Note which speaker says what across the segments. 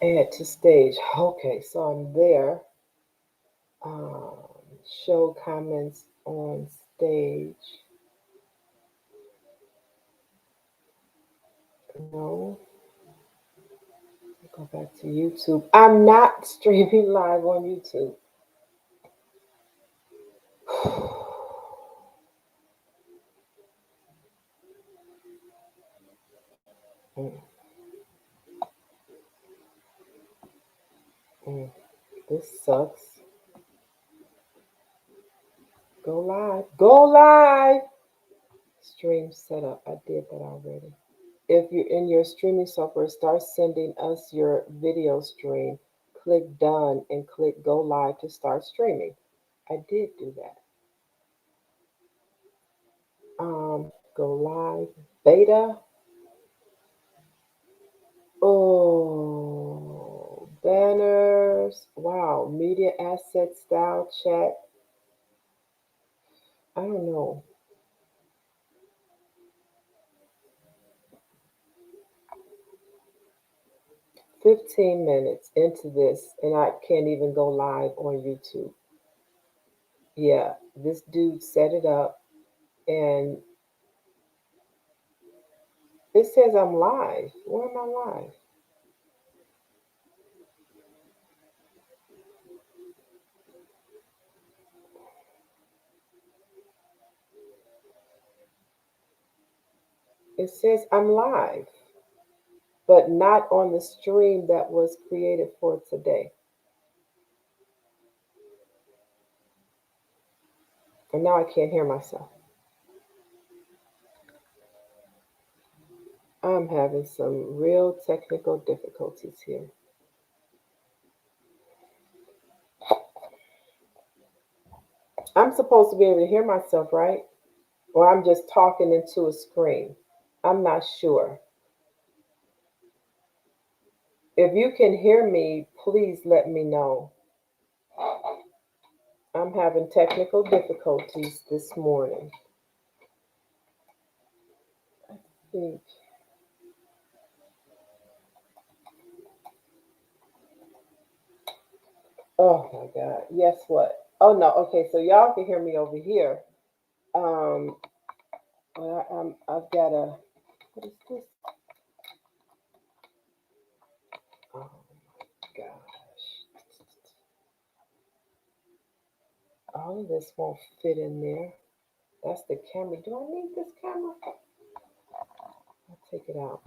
Speaker 1: Add to stage. Okay, so I'm there. Um, Show comments on stage. No. Go back to YouTube. I'm not streaming live on YouTube. Mm, mm. This sucks. Go live. Go live. Stream setup. I did that already. If you're in your streaming software, start sending us your video stream. Click done and click go live to start streaming. I did do that. Go live. Beta. Oh, banners. Wow. Media asset style chat. I don't know. 15 minutes into this, and I can't even go live on YouTube. Yeah, this dude set it up, and it says I'm live. Where am I live? It says I'm live, but not on the stream that was created for today. And now I can't hear myself. I'm having some real technical difficulties here. I'm supposed to be able to hear myself, right? Or I'm just talking into a screen. I'm not sure. If you can hear me, please let me know. I'm having technical difficulties this morning. I think. Oh my God. Guess what? Oh no. Okay, so y'all can hear me over here. Um, but I've got a. What is this? Oh my gosh. All of this won't fit in there. That's the camera. Do I need this camera? I'll take it out.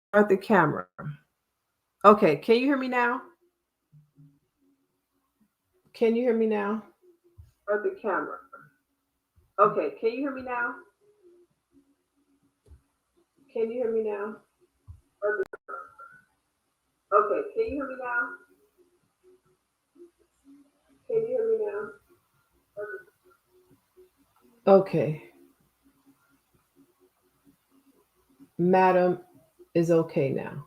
Speaker 1: Start the camera. Okay, can you hear me now? Can you hear me now? Start the camera. Okay, can you hear me now? Can you hear me now? Okay, can you hear me now? Can you hear me now? Okay, madam is okay now.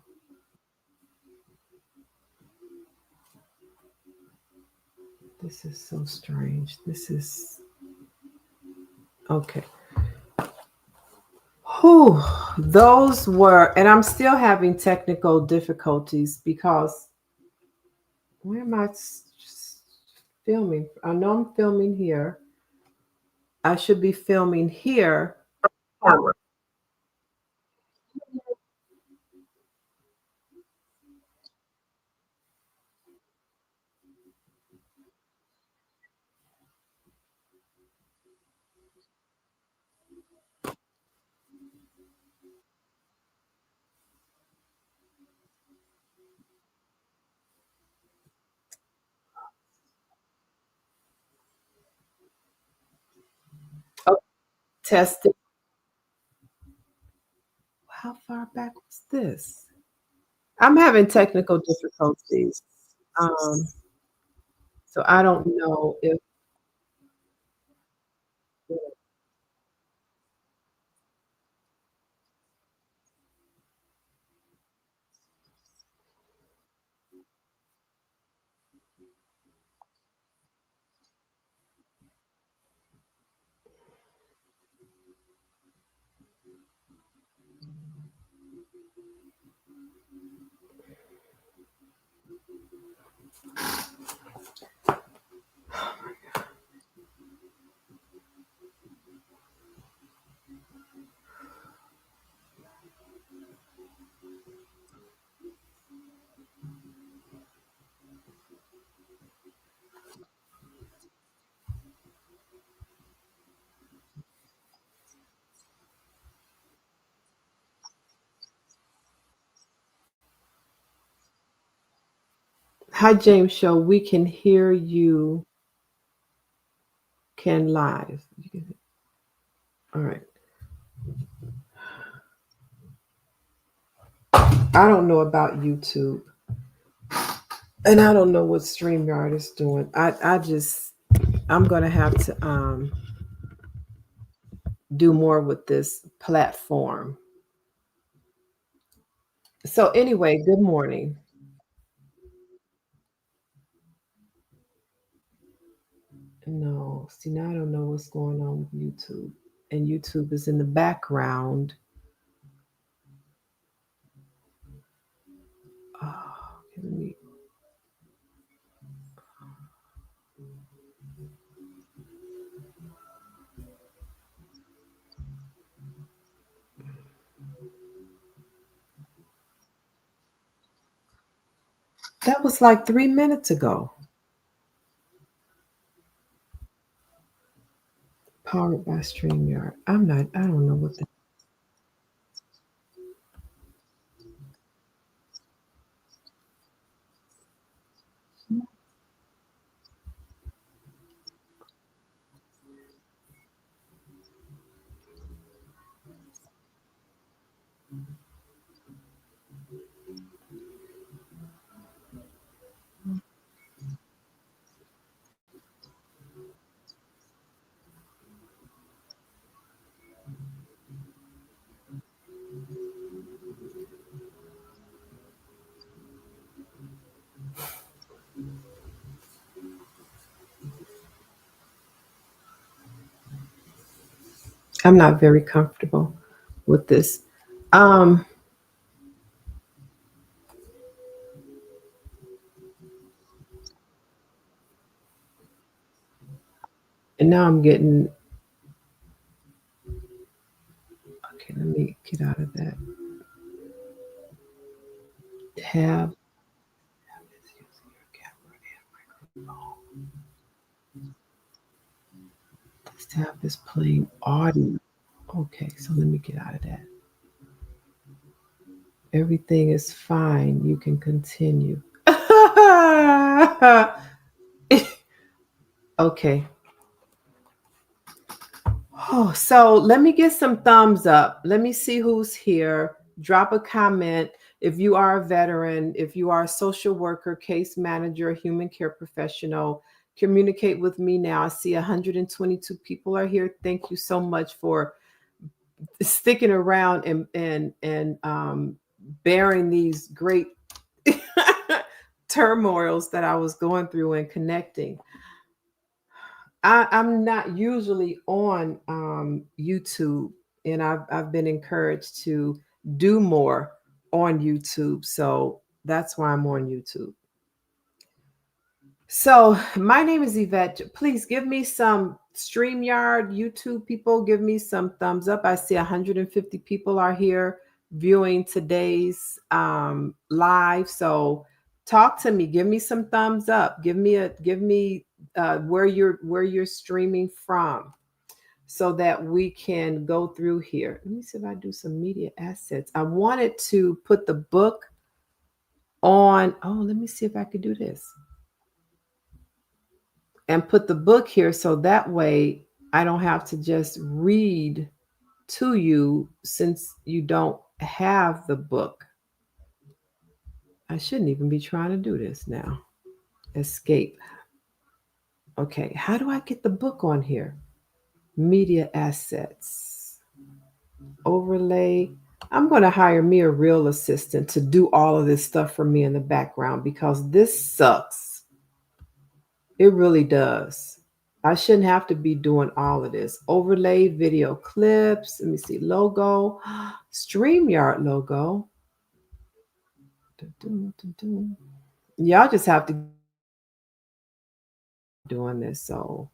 Speaker 1: This is so strange. This is okay. Whew, those were, and I'm still having technical difficulties because where am I filming? I know I'm filming here. I should be filming here. Oh, testing. How far back was this? I'm having technical difficulties. Um, so I don't know if Hi James Show, we can hear you can live. All right. I don't know about YouTube. And I don't know what StreamYard is doing. I just I'm gonna have to do more with this platform. So anyway, good morning. No, see now I don't know what's going on with YouTube. And YouTube is in the background. Oh, okay, that was like 3 minutes ago. Powered by StreamYard. I don't know what the I'm not very comfortable with this. Um, and now I'm getting okay, let me get out of that tab. This tab is playing audio. Okay, so let me get out of that. Everything is fine. You can continue. Okay. Oh, so let me get some thumbs up. Let me see who's here. Drop a comment if you are a veteran, if you are a social worker, case manager, human care professional. Communicate with me now. I see 122 people are here. Thank you so much for sticking around and bearing these great turmoils that I was going through and connecting. I'm not usually on YouTube, and I've been encouraged to do more on YouTube, so that's why I'm on YouTube. So my name is Evette. Please give me some StreamYard YouTube people. Give me some thumbs up. I see 150 people are here viewing today's live. So talk to me. Give me some thumbs up. Give me where you're streaming from, so that we can go through here. Let me see if I do some media assets. I wanted to put the book on. Oh, let me see if I could do this and put the book here, so that way I don't have to just read to you since you don't have the book. I shouldn't even be trying to do this now. Escape. Okay, how do I get the book on here? Media assets. Overlay. I'm going to hire me a real assistant to do all of this stuff for me in the background because this sucks. It really does. I shouldn't have to be doing all of this. Overlay video clips. Let me see. Logo. StreamYard logo. Y'all just have to get used to me doing this. So,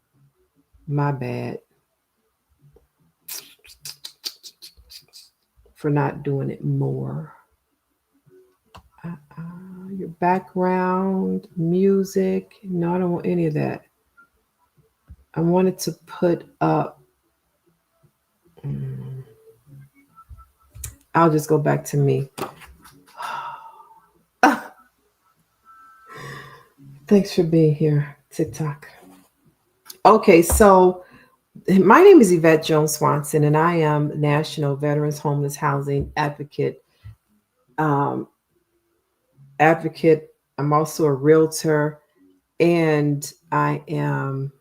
Speaker 1: my bad for not doing it more. Your background, music. No, I don't want any of that. I wanted to put up. I'll just go back to me. Thanks for being here, TikTok. Okay, so my name is Evette Jones Swanson, and I am National Veterans Homeless Housing Advocate. Um, advocate. I'm also a realtor, and I am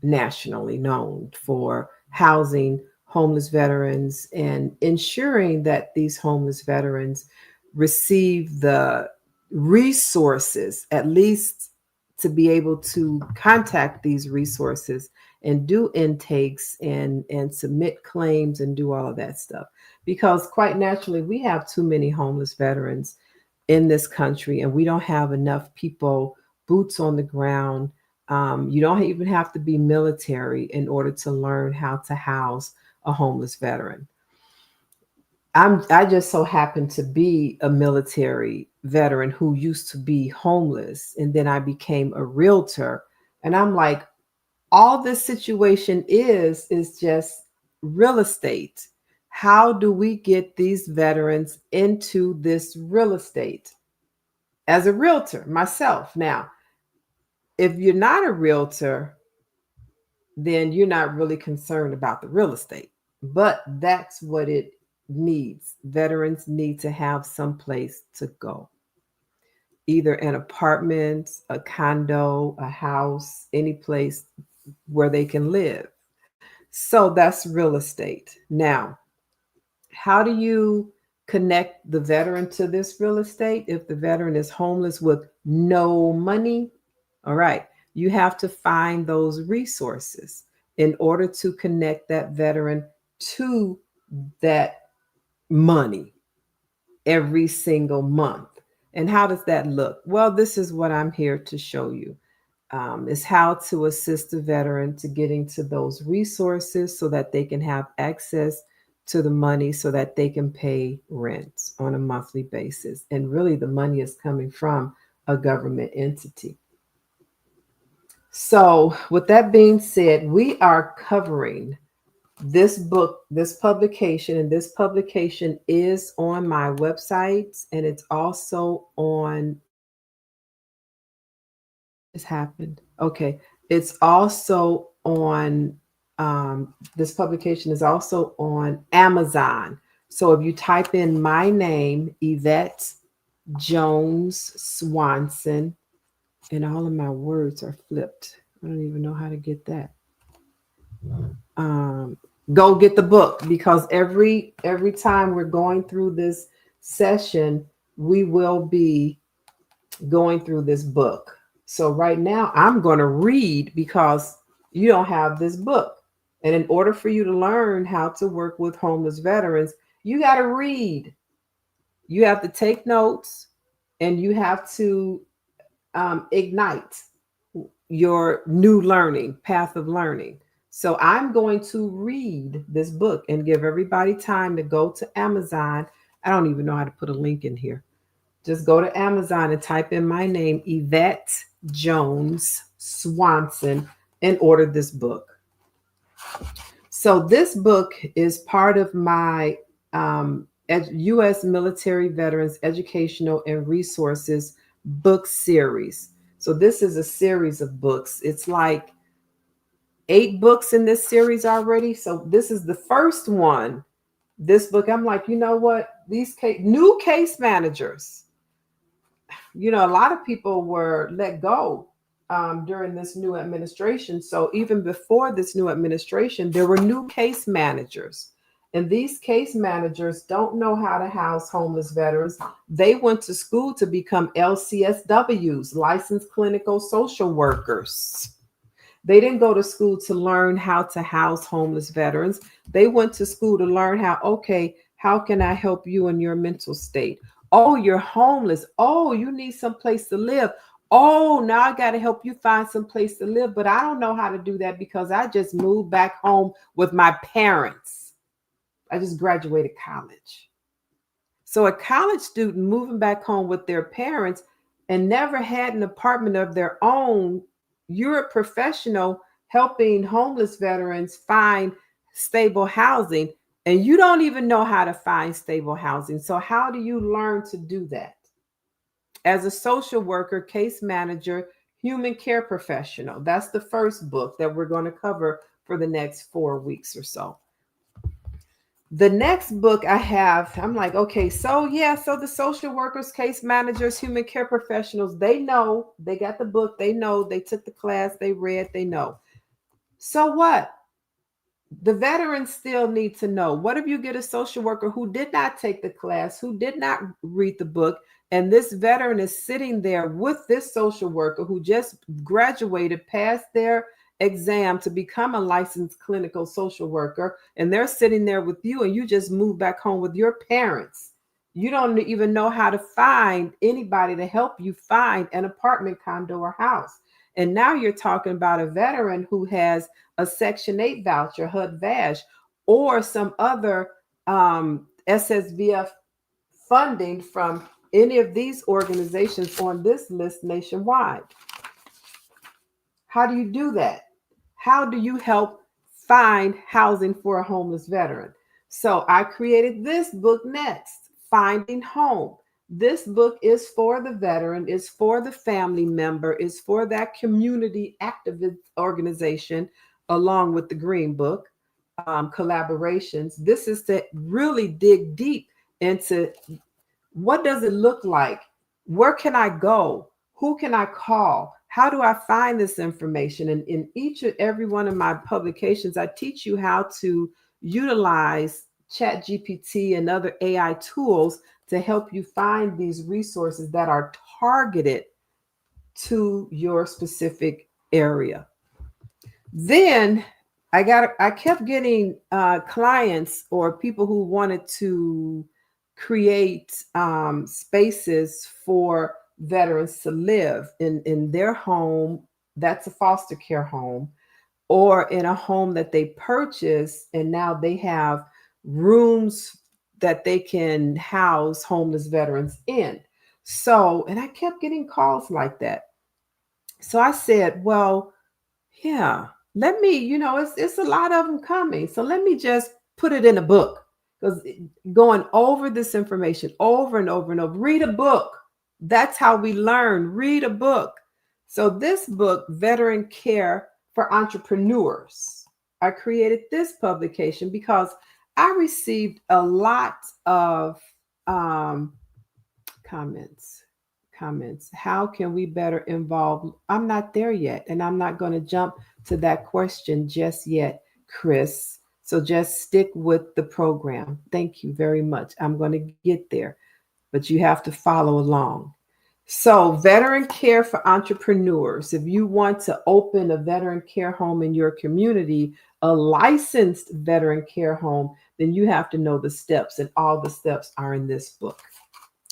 Speaker 1: nationally known for housing homeless veterans and ensuring that these homeless veterans receive the resources, at least to be able to contact these resources and do intakes and submit claims and do all of that stuff. Because quite naturally, we have too many homeless veterans in this country, and we don't have enough people, boots on the ground. You don't even have to be military in order to learn how to house a homeless veteran. I just so happen to be a military veteran who used to be homeless, and then I became a realtor. And I'm like, all this situation is just real estate. How do we get these veterans into this real estate? As a realtor myself. Now, if you're not a realtor, then you're not really concerned about the real estate. But that's what it needs. Veterans need to have some place to go, either an apartment, a condo, a house, any place where they can live. So that's real estate. Now, how do you connect the veteran to this real estate if the veteran is homeless with no money? All right, you have to find those resources in order to connect that veteran to that money every single month. And how does that look? Well, this is what I'm here to show you. Is how to assist the veteran to getting to those resources so that they can have access to the money so that they can pay rent on a monthly basis. And really, the money is coming from a government entity. So, with that being said, we are covering this publication, and this publication is on my website, and it's also on. This happened. Okay, it's also on. This publication is also on Amazon. So if you type in my name, Evette Jones Swanson, and all of my words are flipped. I don't even know how to get that. um, Go get the book, because every time we're going through this session, we will be going through this book. So right now I'm going to read, because you don't have this book. And in order for you to learn how to work with homeless veterans, you got to read. You have to take notes, and you have to ignite your new learning path of learning. So I'm going to read this book and give everybody time to go to Amazon. I don't even know how to put a link in here. Just go to Amazon and type in my name, Evette Jones Swanson, and order this book. So this book is part of my U.S. military veterans educational and resources book series. So this is a series of books. It's like 8 books in this series already. So this is the first one. This book, I'm like, you know what? These new case managers, a lot of people were let go during this new administration. So even before this new administration, there were new case managers. And these case managers don't know how to house homeless veterans. They went to school to become LCSWs, licensed clinical social workers. They didn't go to school to learn how to house homeless veterans. They went to school to learn how, okay, how can I help you in your mental state? Oh, you're homeless. Oh, you need some place to live. Oh, now I got to help you find some place to live, but I don't know how to do that because I just moved back home with my parents. I just graduated college. So a college student moving back home with their parents and never had an apartment of their own, you're a professional helping homeless veterans find stable housing, and you don't even know how to find stable housing. So how do you learn to do that? As a social worker, case manager, human care professional. That's the first book that we're going to cover for the next 4 weeks or so. The next book I have, I'm like, okay, so yeah, so the social workers, case managers, human care professionals, they know, they got the book, they know, they took the class, they read, they know. So what? The veterans still need to know. What if you get a social worker who did not take the class, who did not read the book, and this veteran is sitting there with this social worker who just graduated, passed their exam to become a licensed clinical social worker, and they're sitting there with you, and you just moved back home with your parents. You don't even know how to find anybody to help you find an apartment, condo, or house. And now you're talking about a veteran who has a Section 8 voucher, HUD-VASH, or some other SSVF funding from any of these organizations on this list nationwide. How do you do that? How do you help find housing for a homeless veteran? So I created this book next, Finding Home. This book is for the veteran, is for the family member, is for that community activist organization, along with the Green Book collaborations. This is to really dig deep into what does it look like? Where can I go? Who can I call? How do I find this information? And in each and every one of my publications, I teach you how to utilize ChatGPT and other AI tools to help you find these resources that are targeted to your specific area. Then I kept getting clients or people who wanted to create spaces for veterans to live in their home. That's a foster care home, or in a home that they purchase, and now they have rooms that they can house homeless veterans in. So, and I kept getting calls like that. So I said, well, yeah, let me, it's a lot of them coming. So let me just put it in a book. Because going over this information over and over and over, read a book. That's how we learn. Read a book. So this book, Veteran Care for Entrepreneurs, I created this publication because I received a lot of um, comments. How can we better involve? I'm not there yet, and I'm not going to jump to that question just yet, Chris. So just stick with the program. Thank you very much. I'm going to get there, but you have to follow along. So, veteran care for entrepreneurs. If you want to open a veteran care home in your community, a licensed veteran care home, then you have to know the steps, and all the steps are in this book.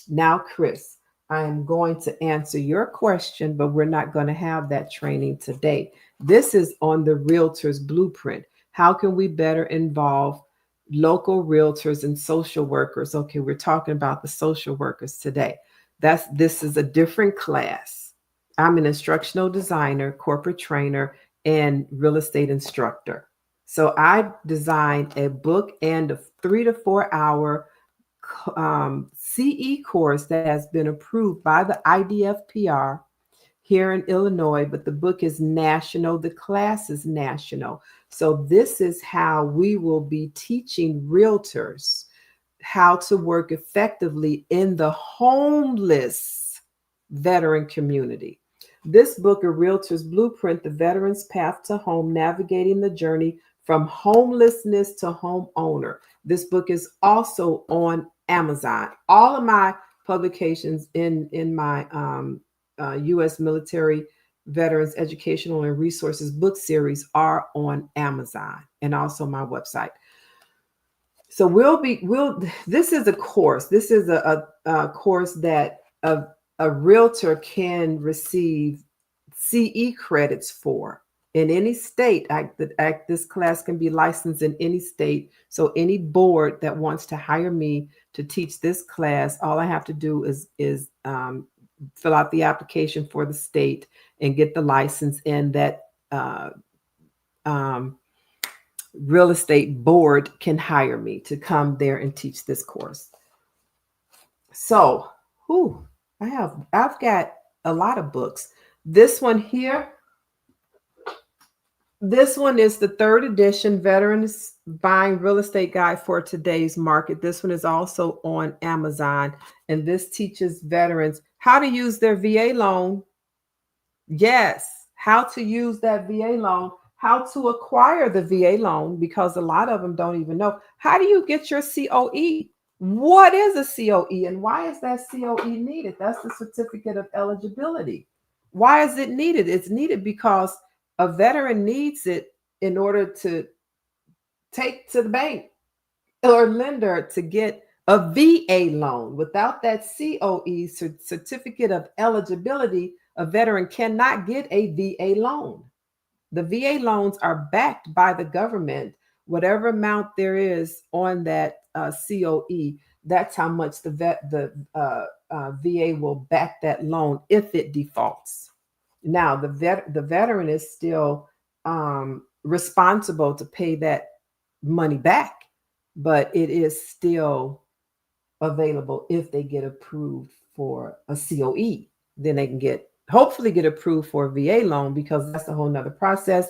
Speaker 1: Now, Chris, I am going to answer your question, but we're not going to have that training today. This is on the Realtors Blueprint. How can we better involve local realtors and social workers? Okay, we're talking about the social workers today. This is a different class. I'm an instructional designer, corporate trainer, and real estate instructor. So I designed a book and a 3 to 4 hour CE course that has been approved by the IDFPR here in Illinois, but the book is national, the class is national. So this is how we will be teaching realtors how to work effectively in the homeless veteran community. This book, A Realtor's Blueprint, The Veteran's Path to Home, Navigating the Journey from Homelessness to Home Owner. This book is also on Amazon. All of my publications in my U.S. military veterans educational and resources book series are on Amazon and also my website. So this is a course. This is a course that a realtor can receive CE credits for in any state. This class can be licensed in any state. So any board that wants to hire me to teach this class, all I have to do is fill out the application for the state and get the license, and that um, real estate board can hire me to come there and teach this course. So, I've got a lot of books. This one here, this one is the 3rd edition, Veterans Buying Real Estate Guide for Today's Market. This one is also on Amazon, and this teaches veterans how to use their VA loan. Yes, how to use that VA loan, how to acquire the VA loan, because a lot of them don't even know. How do you get your COE? What is a COE and why is that COE needed? That's the certificate of eligibility. Why is it needed? It's needed because a veteran needs it in order to take to the bank or lender to get a VA loan. Without that COE, certificate of eligibility, a veteran cannot get a VA loan. The VA loans are backed by the government. Whatever amount there is on that COE, that's how much the VA will back that loan if it defaults. Now, the veteran is still responsible to pay that money back, but it is still available if they get approved for a COE. Then they can hopefully get approved for a VA loan, because that's a whole nother process.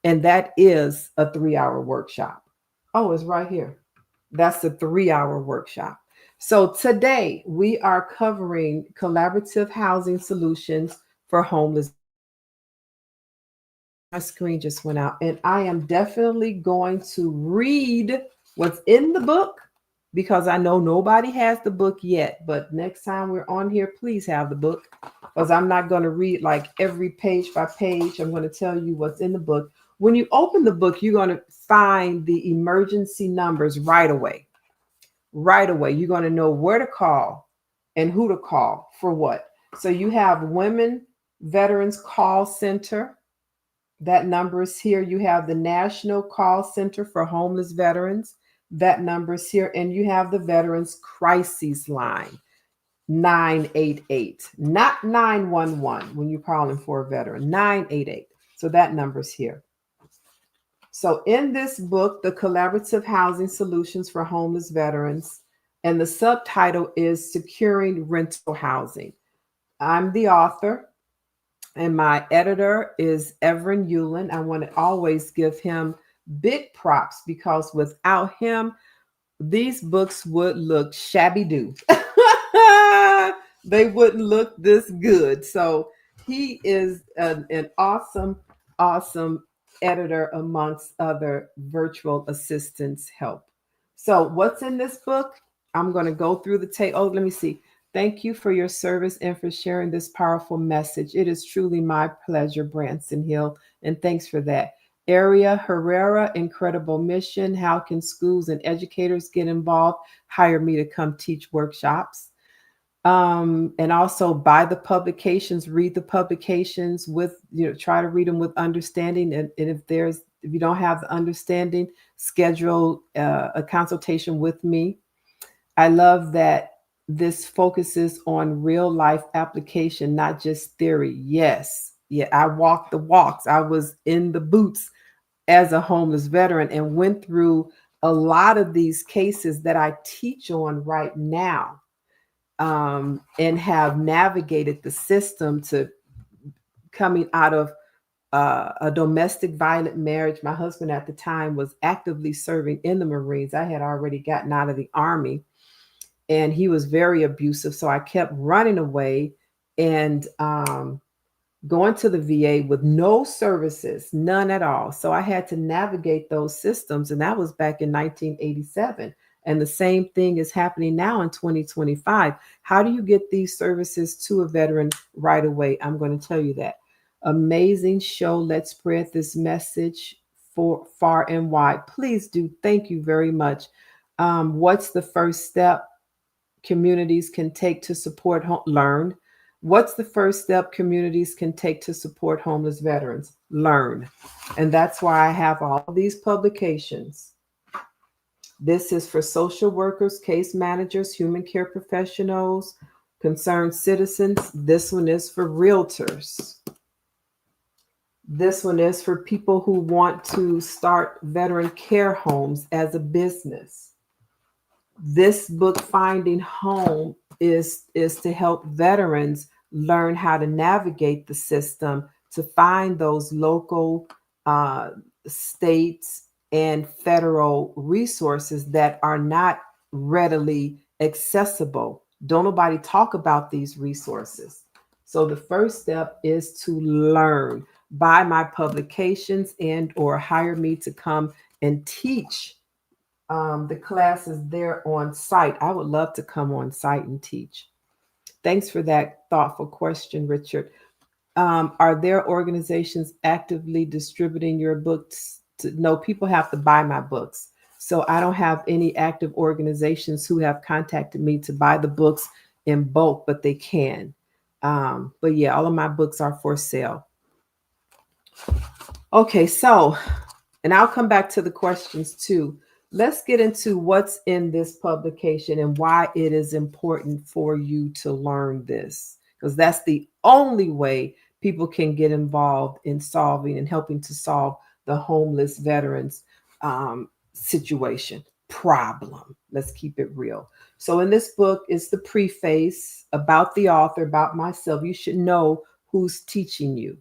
Speaker 1: And that is a 3-hour workshop. Oh, it's right here. That's a 3-hour workshop. So today we are covering collaborative housing solutions for homeless. My screen just went out, and I am definitely going to read what's in the book, because I know nobody has the book yet. But next time we're on here, please have the book, because I'm not going to read like every page by page. I'm going to tell you what's in the book. When you open the book, you're going to find the emergency numbers right away. Right away. You're going to know where to call and who to call for what. So you have Women Veterans Call Center. That number is here. You have the National Call Center for Homeless Veterans. That number is here. And you have the Veterans Crisis Line, 988, not 911 when you're calling for a veteran, 988. So that number is here. So, in this book, The Collaborative Housing Solutions for Homeless Veterans, and the subtitle is Securing Rental Housing. I'm the author, and my editor is Everin Yulin. I want to always give him big props because without him, these books would look shabby do. They wouldn't look this good. So he is an awesome, awesome editor amongst other virtual assistants help. So what's in this book? I'm going to go through the tape. Oh, let me see. Thank you for your service and for sharing this powerful message. It is truly my pleasure, Branson Hill, and thanks for that. Area Herrera, incredible mission. How can schools and educators get involved? Hire me to come teach workshops. And also buy the publications, read the publications with, try to read them with understanding. And if you don't have the understanding, schedule a consultation with me. I love that this focuses on real life application, not just theory. Yes. Yeah, I walked the walks. I was in the boots as a homeless veteran and went through a lot of these cases that I teach on right now, and have navigated the system to coming out of a domestic violent marriage. My husband at the time was actively serving in the Marines. I had already gotten out of the Army, and he was very abusive. So I kept running away and going to the VA with no services, none at all. So I had to navigate those systems. And that was back in 1987. And the same thing is happening now in 2025. How do you get these services to a veteran right away? I'm going to tell you that. Amazing show. Let's spread this message for far and wide. Please do. Thank you very much. What's the first step communities can take to support learn? What's the first step communities can take to support homeless veterans? Learn. And that's why I have all these publications. This is for social workers, case managers, human care professionals, concerned citizens. This one is for realtors. This one is for people who want to start veteran care homes as a business. This book, Finding Home, is to help veterans learn how to navigate the system to find those local, states, and federal resources that are not readily accessible. Don't nobody talk about these resources. So the first step is to learn. Buy my publications and or hire me to come and teach the classes there on site. I would love to come on site and teach. Thanks for that thoughtful question, Richard. Are there organizations actively distributing your books? No, people have to buy my books. So I don't have any active organizations who have contacted me to buy the books in bulk, but they can. But yeah, all of my books are for sale. Okay, so, and I'll come back to the questions too. Let's get into what's in this publication and why it is important for you to learn this, because that's the only way people can get involved in solving and helping to solve the homeless veterans situation problem. Let's keep it real. So in this book is the preface about the author, about myself. You should know who's teaching you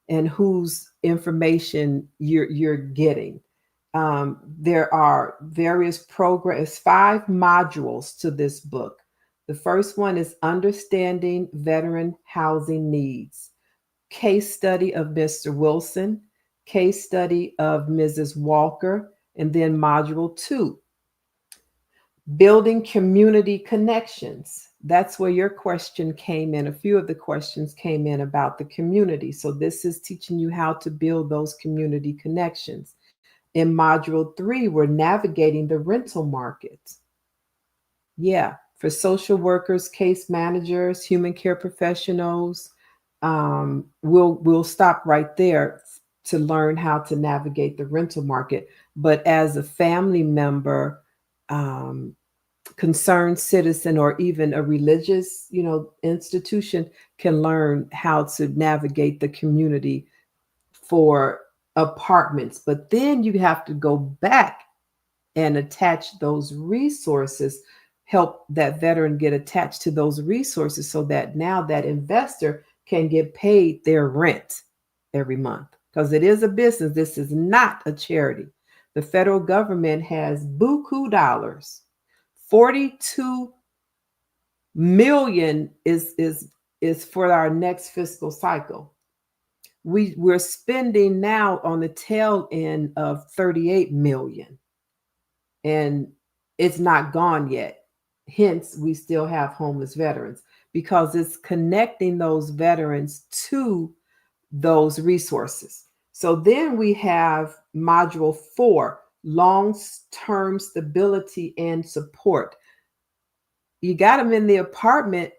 Speaker 1: and whose information you're getting. There are various programs, 5 modules to this book. The first one is Understanding Veteran Housing Needs, case study of Mr. Wilson, case study of Mrs. Walker, and then module 2, Building Community Connections. That's where your question came in. A few of the questions came in about the community. So this is teaching you how to build those community connections. In module 3, we're navigating the rental market. Yeah, for social workers, case managers, human care professionals. We'll stop right there to learn how to navigate the rental market. But as a family member, concerned citizen, or even a religious, institution can learn how to navigate the community for apartments. But then you have to go back and attach those resources, help that veteran get attached to those resources so that now that investor can get paid their rent every month. Because it is a business, this is not a charity. The federal government has buku dollars. 42 million is for our next fiscal cycle. We're spending now on the tail end of 38 million, and it's not gone yet. Hence, we still have homeless veterans because it's connecting those veterans to those resources. So then we have module 4, long-term stability and support. You got them in the apartment.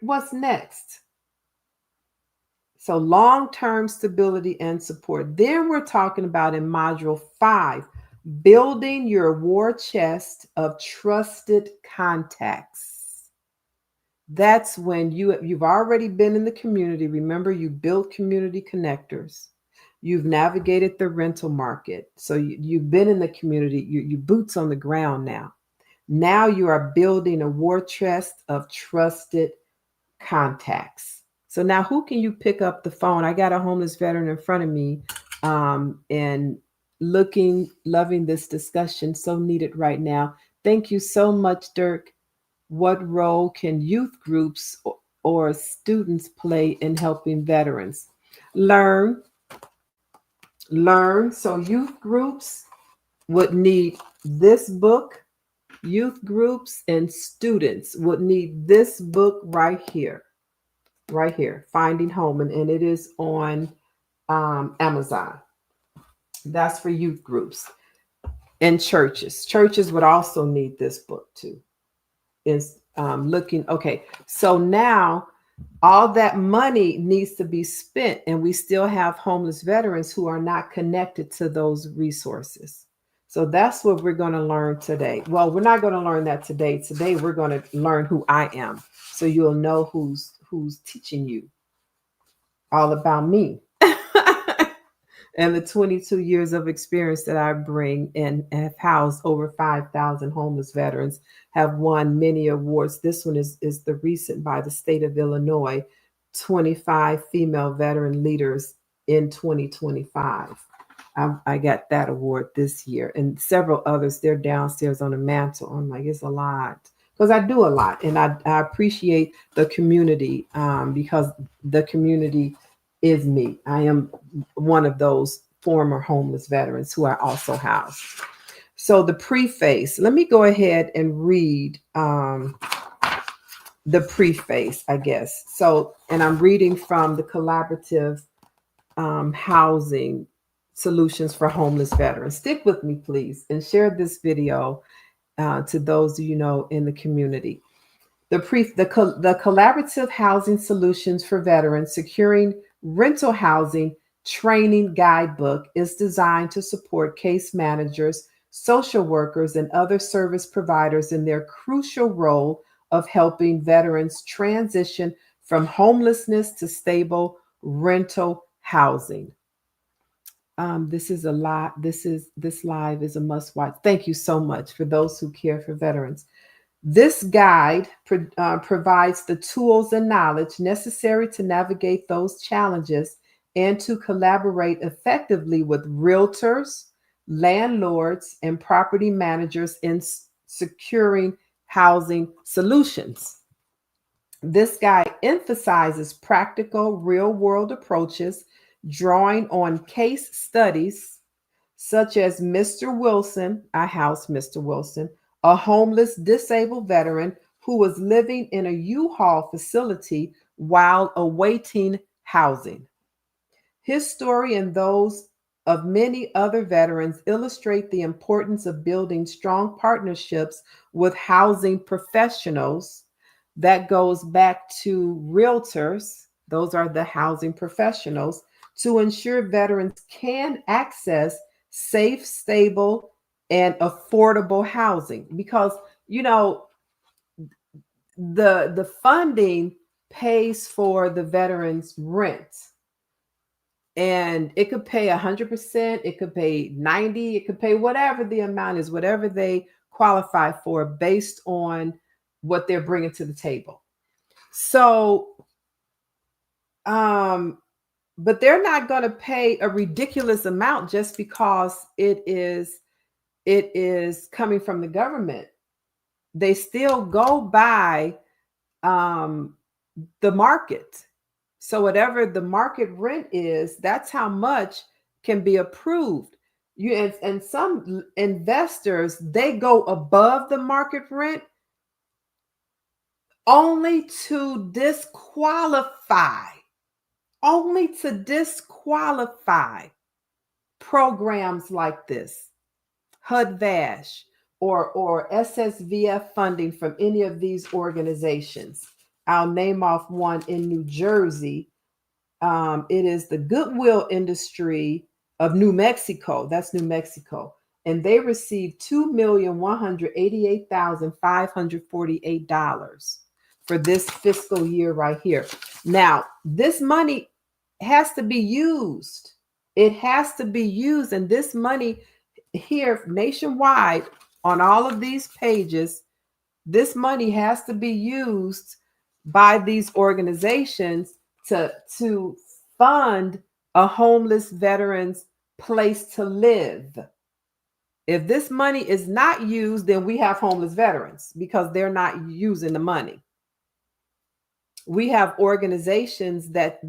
Speaker 1: What's next? So long-term stability and support. Then we're talking about in module 5, building your war chest of trusted contacts. That's when you've already been in the community. Remember, you built community connectors. You've navigated the rental market. So you've been in the community. You boots on the ground now. Now you are building a war chest of trusted contacts. So now who can you pick up the phone? I got a homeless veteran in front of me, and loving this discussion, so needed right now. Thank you so much, Dirk. What role can youth groups or students play in helping veterans? Learn, learn. So youth groups would need this book. Youth groups and students would need this book right here, Finding Home, and it is on Amazon. That's for youth groups and churches. Churches would also need this book too. Is looking okay. So now all that money needs to be spent, and we still have homeless veterans who are not connected to those resources. So that's what we're going to learn today. Well, we're not going to learn that today. Today we're going to learn who I am, so you'll know who's teaching you all about me. And the 22 years of experience that I bring and have housed over 5,000 homeless veterans, have won many awards. This one is the recent by the state of Illinois, 25 female veteran leaders in 2025. I got that award this year, and several others. They're downstairs on the mantle. I'm like, it's a lot because I do a lot, and I appreciate the community, because the community is me. I am one of those former homeless veterans who I also house. So the preface, let me go ahead and read the preface, I guess. So, and I'm reading from the collaborative housing solutions for homeless veterans. Stick with me, please, and share this video to those you know in the community. The collaborative housing solutions for veterans securing rental housing training guidebook is designed to support case managers, social workers, and other service providers in their crucial role of helping veterans transition from homelessness to stable rental housing. This is a lot. This live is a must watch. Thank you so much for those who care for veterans. This guide provides the tools and knowledge necessary to navigate those challenges and to collaborate effectively with realtors, landlords, and property managers in securing housing solutions. This guide emphasizes practical, real-world approaches, drawing on case studies such as Mr. Wilson, I housed Mr. Wilson, a homeless disabled veteran who was living in a U-Haul facility while awaiting housing. His story and those of many other veterans illustrate the importance of building strong partnerships with housing professionals. That goes back to realtors. Those are the housing professionals, to ensure veterans can access safe, stable, and affordable housing. Because, you know, the funding pays for the veterans' rent. And it could pay 100%, it could pay 90, it could pay whatever the amount is, whatever they qualify for based on what they're bringing to the table. So, but they're not going to pay a ridiculous amount just because it is coming from the government. They still go by the market. So whatever the market rent is, that's how much can be approved. And some investors, they go above the market rent only to disqualify programs like this, HUD-VASH or SSVF funding from any of these organizations. I'll name off one in New Jersey. It is the Goodwill Industry of New Mexico. That's New Mexico. And they received $2,188,548 for this fiscal year right here. Now, this money has to be used. It has to be used. And this money here nationwide on all of these pages, this money has to be used by these organizations to fund a homeless veteran's place to live. If this money is not used, then we have homeless veterans because they're not using the money. We have organizations that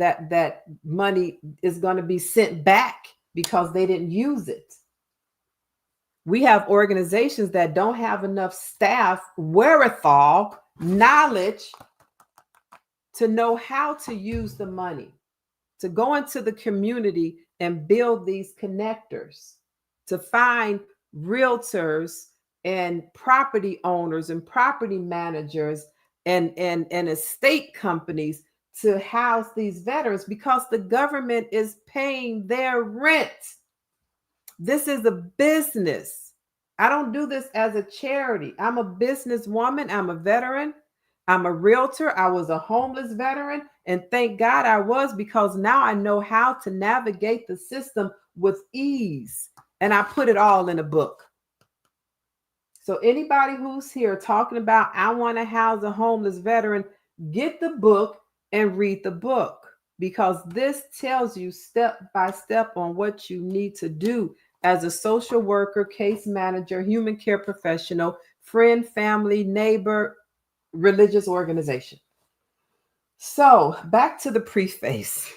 Speaker 1: money is going to be sent back because they didn't use it. We have organizations that don't have enough staff, wherewithal, knowledge to know how to use the money, to go into the community and build these connectors, to find realtors and property owners and property managers and estate companies to house these veterans because the government is paying their rent. This is a business. I don't do this as a charity. I'm a businesswoman. I'm a veteran. I'm a realtor. I was a homeless veteran. And thank God I was, because now I know how to navigate the system with ease. And I put it all in a book. So anybody who's here talking about, I want to house a homeless veteran, get the book and read the book, because this tells you step by step on what you need to do as a social worker, case manager, human care professional, friend, family, neighbor, religious organization. So back to the preface.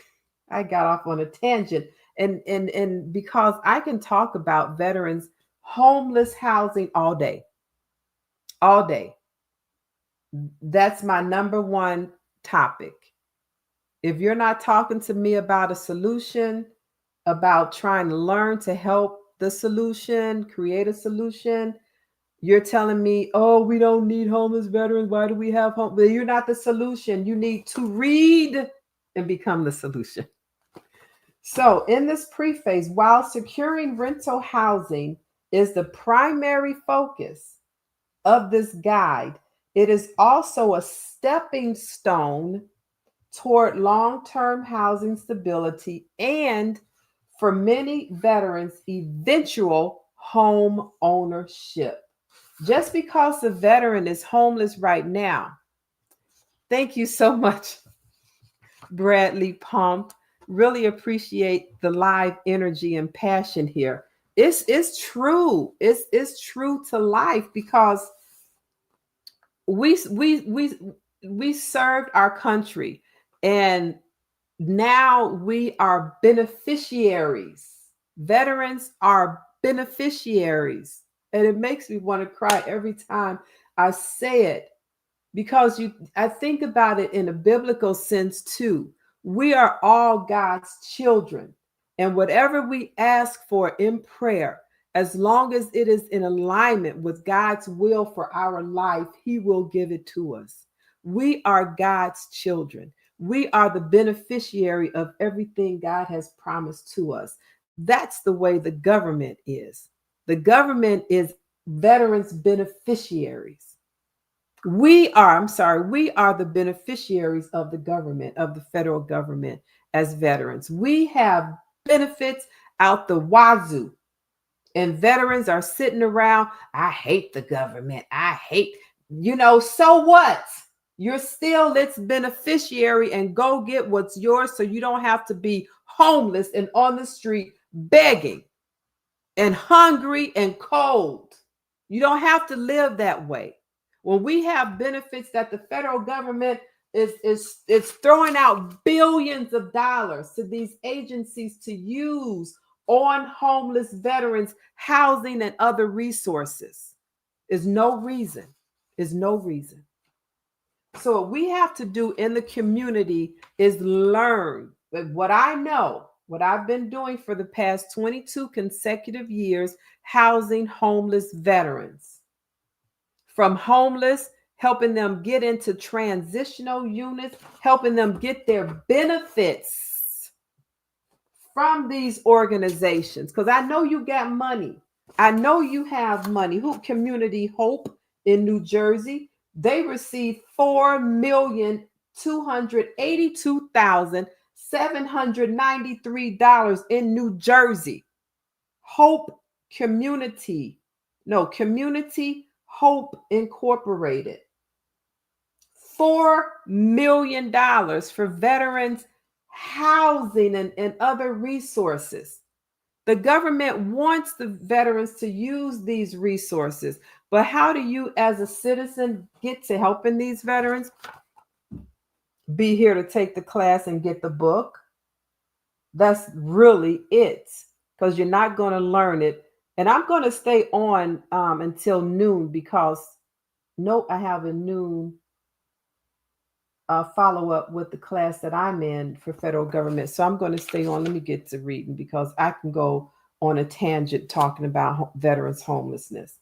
Speaker 1: I got off on a tangent. And because I can talk about veterans homeless housing all day. That's my number one topic. If you're not talking to me about a solution, about trying to learn to help the solution, create a solution, you're telling me, oh, we don't need homeless veterans. Why do we have home? Well, you're not the solution. You need to read and become the solution. So in this preface, while securing rental housing is the primary focus of this guide, it is also a stepping stone toward long-term housing stability and, for many veterans, eventual home ownership. Just because the veteran is homeless right now, thank you so much, Bradley Pump. Really appreciate the live energy and passion here. It's true. It's true to life, because we served our country, and now we are beneficiaries. Veterans are beneficiaries. And it makes me want to cry every time I say it, because I think about it in a biblical sense too. We are all God's children. And whatever we ask for in prayer, as long as it is in alignment with God's will for our life, He will give it to us. We are God's children. We are the beneficiary of everything God has promised to us. That's the way the government is. The government is veterans' beneficiaries. We are, I'm sorry, we are the beneficiaries of the government, of the federal government as veterans. We have benefits out the wazoo. And veterans are sitting around, I hate the government. I hate, so what? You're still its beneficiary and go get what's yours so you don't have to be homeless and on the street begging and hungry and cold. You don't have to live that way. When we have benefits that the federal government is throwing out billions of dollars to these agencies to use on homeless veterans, housing and other resources, is no reason. Is no reason. So what we have to do in the community is learn. But what I know, what I've been doing for the past 22 consecutive years, housing homeless veterans. From homeless, helping them get into transitional units, helping them get their benefits from these organizations. Because I know you got money. I know you have money. Who Community Hope in New Jersey, they received $4,282,793 in New Jersey. Hope Community, no, Community Hope Incorporated. $4 million for veterans housing and other resources. The government wants the veterans to use these resources, but how do you as a citizen get to helping these veterans? Be here to take the class and get the book. That's really it, because you're not going to learn it. And I'm going to stay on until noon because I have a noon follow up with the class that I'm in for federal government. So I'm going to stay on. Let me get to reading because I can go on a tangent talking about veterans homelessness.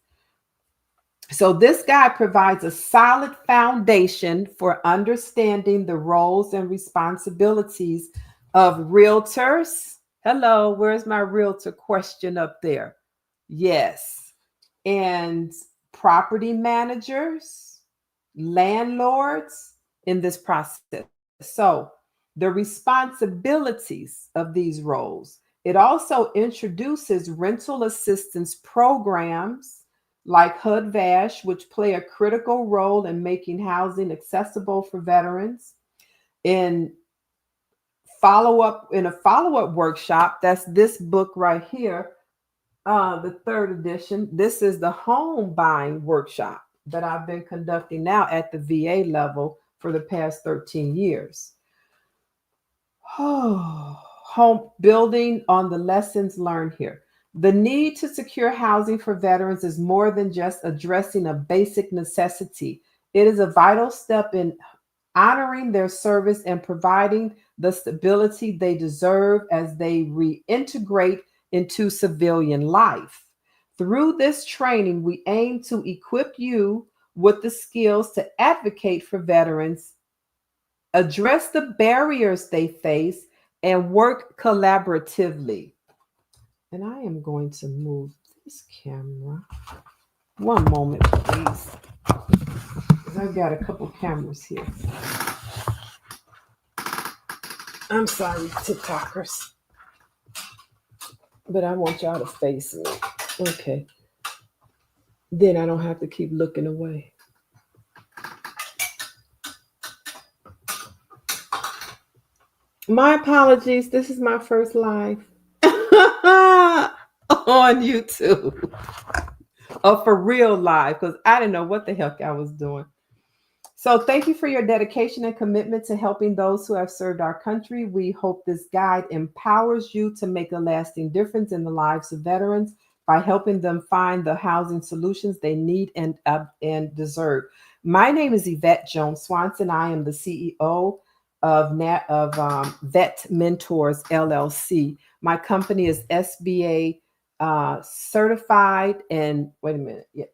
Speaker 1: So this guide provides a solid foundation for understanding the roles and responsibilities of realtors. Hello, where's my realtor question up there? Yes. And property managers, landlords in this process. So the responsibilities of these roles. It also introduces rental assistance programs like HUD-VASH, which play a critical role in making housing accessible for veterans. In a follow-up workshop, that's this book right here, the third edition. This is the home buying workshop that I've been conducting now at the VA level for the past 13 years. Home building on the lessons learned here. The need to secure housing for veterans is more than just addressing a basic necessity. It is a vital step in honoring their service and providing the stability they deserve as they reintegrate into civilian life. Through this training, we aim to equip you with the skills to advocate for veterans, address the barriers they face, and work collaboratively. And I am going to move this camera. One moment, please. I've got a couple cameras here. I'm sorry, TikTokers, but I want y'all to face me. Okay. Then I don't have to keep looking away. My apologies. This is my first live on YouTube. For real live, because I didn't know what the heck I was doing. So thank you for your dedication and commitment to helping those who have served our country. We hope this guide empowers you to make a lasting difference in the lives of veterans by helping them find the housing solutions they need and deserve. My name is Evette Jones Swanson. I am the CEO of VetMentors LLC. My company is SBA certified and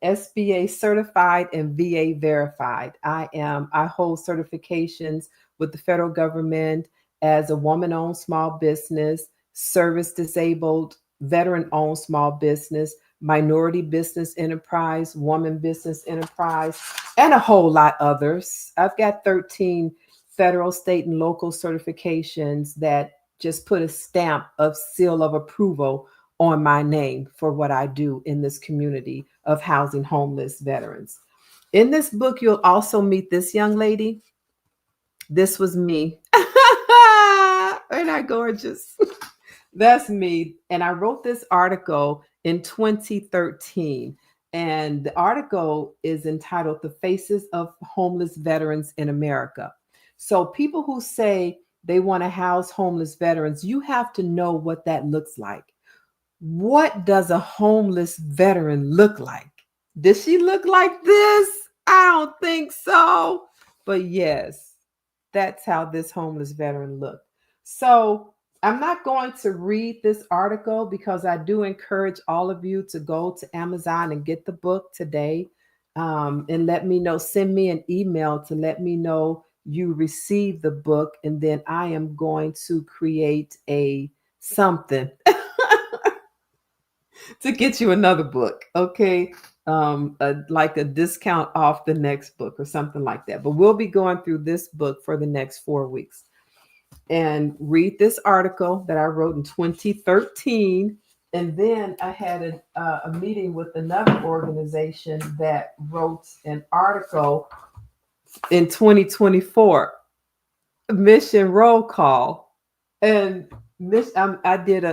Speaker 1: SBA certified and VA verified. I hold certifications with the federal government as a woman-owned small business, service disabled, veteran-owned small business. minority business enterprise, woman business enterprise, and a whole lot others. I've got 13 federal, state, and local certifications that just put a stamp of seal of approval on my name for what I do in this community of housing homeless veterans. In this book, you'll also meet this young lady. This was me. Ain't I gorgeous? That's me. And I wrote this article in 2013. And the article is entitled The Faces of Homeless Veterans in America. So, people who say they want to house homeless veterans, you have to know what that looks like. What does a homeless veteran look like? Does she look like this? I don't think so. But yes, that's how this homeless veteran looked. So I'm not going to read this article because I do encourage all of you to go to Amazon and get the book today, and let me know, send me an email to let me know you received the book. And then I am going to create a something to get you another book. Okay. Like a discount off the next book or something like that. But we'll be going through this book for the next 4 weeks and read this article that I wrote in 2013. And then I had a meeting with another organization that wrote an article in 2024, Mission Roll Call. And I did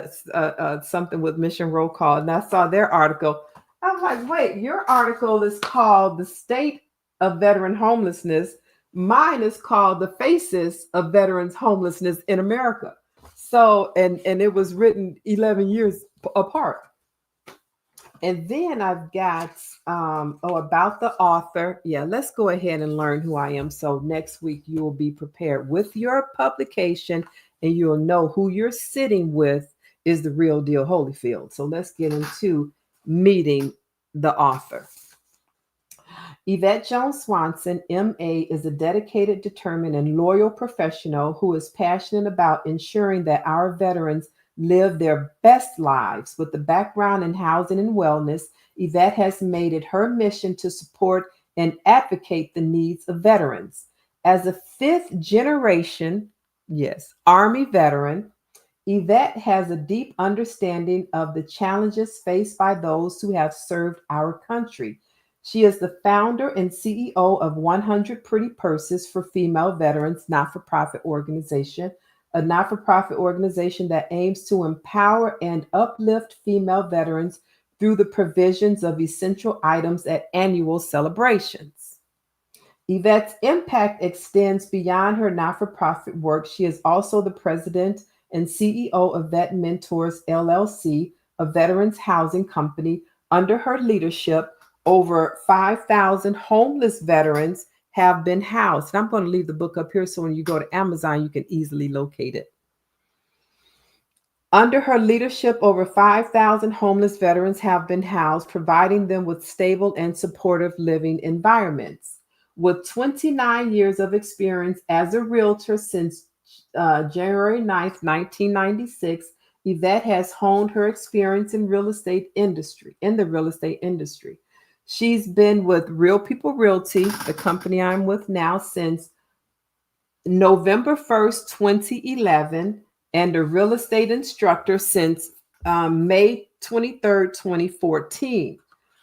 Speaker 1: something with Mission Roll Call, and I saw their article. I was like, wait, your article is called The State of Veteran Homelessness. Mine is called The Faces of Veterans Homelessness in America. So, and it was written 11 years apart. And then I've got, about the author. Yeah, let's go ahead and learn who I am. So next week you will be prepared with your publication and you'll know who you're sitting with is the real deal Holyfield. So let's get into meeting the author. Evette Jones Swanson, MA, is a dedicated, determined, and loyal professional who is passionate about ensuring that our veterans live their best lives. With a background in housing and wellness, Evette has made it her mission to support and advocate the needs of veterans. As a fifth generation, yes, Army veteran, Evette has a deep understanding of the challenges faced by those who have served our country. She is the founder and CEO of 100 Pretty Purses for Female Veterans not-for-profit organization, a not-for-profit organization that aims to empower and uplift female veterans through the provisions of essential items at annual celebrations. Evette's impact extends beyond her not-for-profit work. She is also the president and CEO of VetMentors, LLC, a veterans housing company. Under her leadership, over 5,000 homeless veterans have been housed. And I'm going to leave the book up here so when you go to Amazon, you can easily locate it. Under her leadership, over 5,000 homeless veterans have been housed, providing them with stable and supportive living environments. With 29 years of experience as a realtor since January 9th, 1996, Evette has honed her experience in the real estate industry. She's been with Real People Realty, the company I'm with now, since November 1st, 2011, and a real estate instructor since May 23rd, 2014.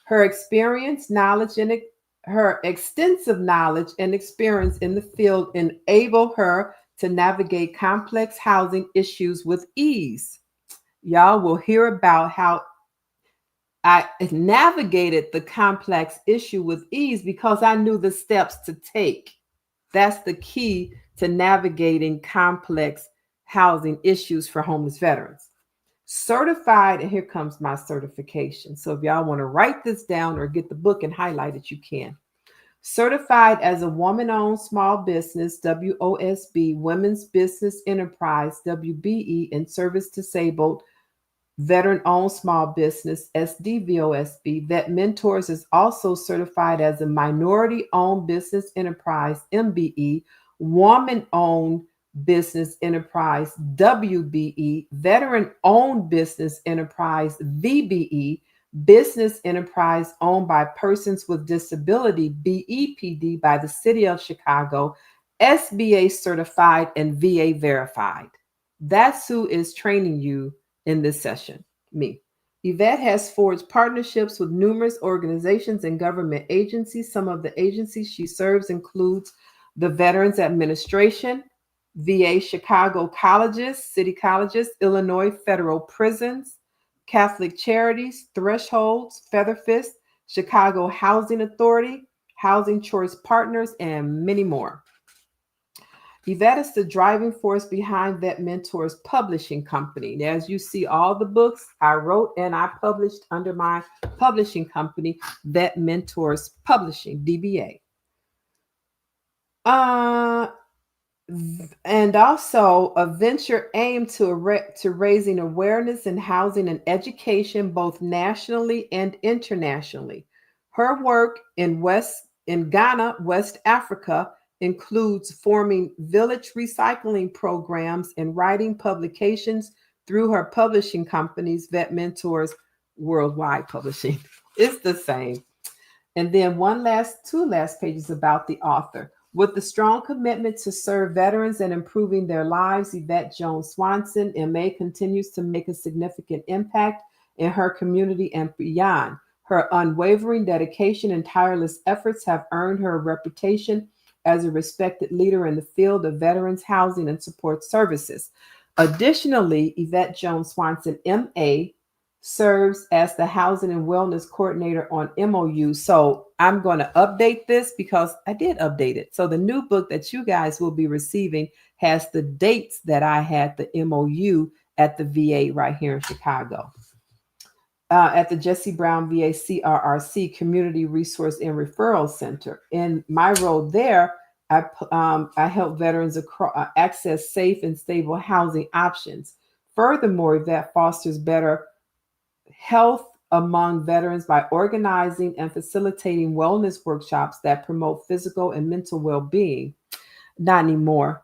Speaker 1: Her extensive knowledge and experience in the field enable her to navigate complex housing issues with ease. Y'all will hear about how I navigated the complex issue with ease because I knew the steps to take. That's the key to navigating complex housing issues for homeless veterans. Certified, and here comes my certification. So if y'all want to write this down or get the book and highlight it, you can. Certified as a woman-owned small business, WOSB, women's business enterprise, WBE, and service disabled veteran-owned small business, SDVOSB. VetMentors is also certified as a minority-owned business enterprise, MBE, woman-owned business enterprise, WBE, veteran-owned business enterprise, VBE, business enterprise owned by persons with disability, BEPD, by the City of Chicago, SBA certified and VA verified. That's who is training you in this session, me. Evette has forged partnerships with numerous organizations and government agencies. Some of the agencies she serves includes the Veterans Administration, VA Chicago Colleges, City Colleges, Illinois Federal Prisons, Catholic Charities, Thresholds, Featherfist, Chicago Housing Authority, Housing Choice Partners, and many more. Evette is the driving force behind VetMentors publishing company. And as you see, all the books I wrote and I published under my publishing company, VetMentors Publishing, DBA. And also a venture aimed to raising awareness in housing and education, both nationally and internationally. Her work in Ghana, West Africa, includes forming village recycling programs and writing publications through her publishing companies, VetMentors Worldwide Publishing. It's the same. And then two last pages about the author. With the strong commitment to serve veterans and improving their lives, Evette Jones Swanson, MA, continues to make a significant impact in her community and beyond. Her unwavering dedication and tireless efforts have earned her a reputation as a respected leader in the field of veterans housing and support services. Additionally, Evette Jones Swanson, MA, serves as the Housing and Wellness Coordinator on MOU. So I'm going to update this because I did update it. So the new book that you guys will be receiving has the dates that I had the MOU at the VA right here in Chicago. At the Jesse Brown VA CRRC, Community Resource and Referral Center. In my role there, I help veterans access safe and stable housing options. Furthermore, Evette fosters better health among veterans by organizing and facilitating wellness workshops that promote physical and mental well-being. Not anymore.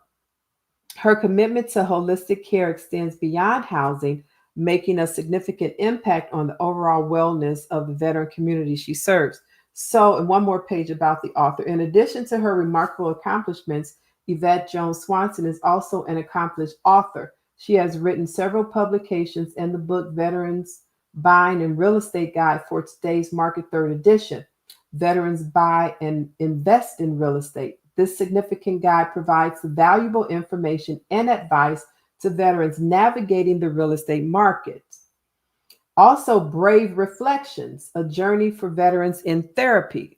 Speaker 1: Her commitment to holistic care extends beyond housing, making a significant impact on the overall wellness of the veteran community she serves. So, and one more page about the author. In addition to her remarkable accomplishments, Evette Jones Swanson is also an accomplished author. She has written several publications in the book Veterans Buying and Real Estate Guide for Today's Market, 3rd edition. Veterans Buy and Invest in Real Estate. This significant guide provides valuable information and advice to veterans navigating the real estate market. Also, Brave Reflections, a journey for veterans in therapy.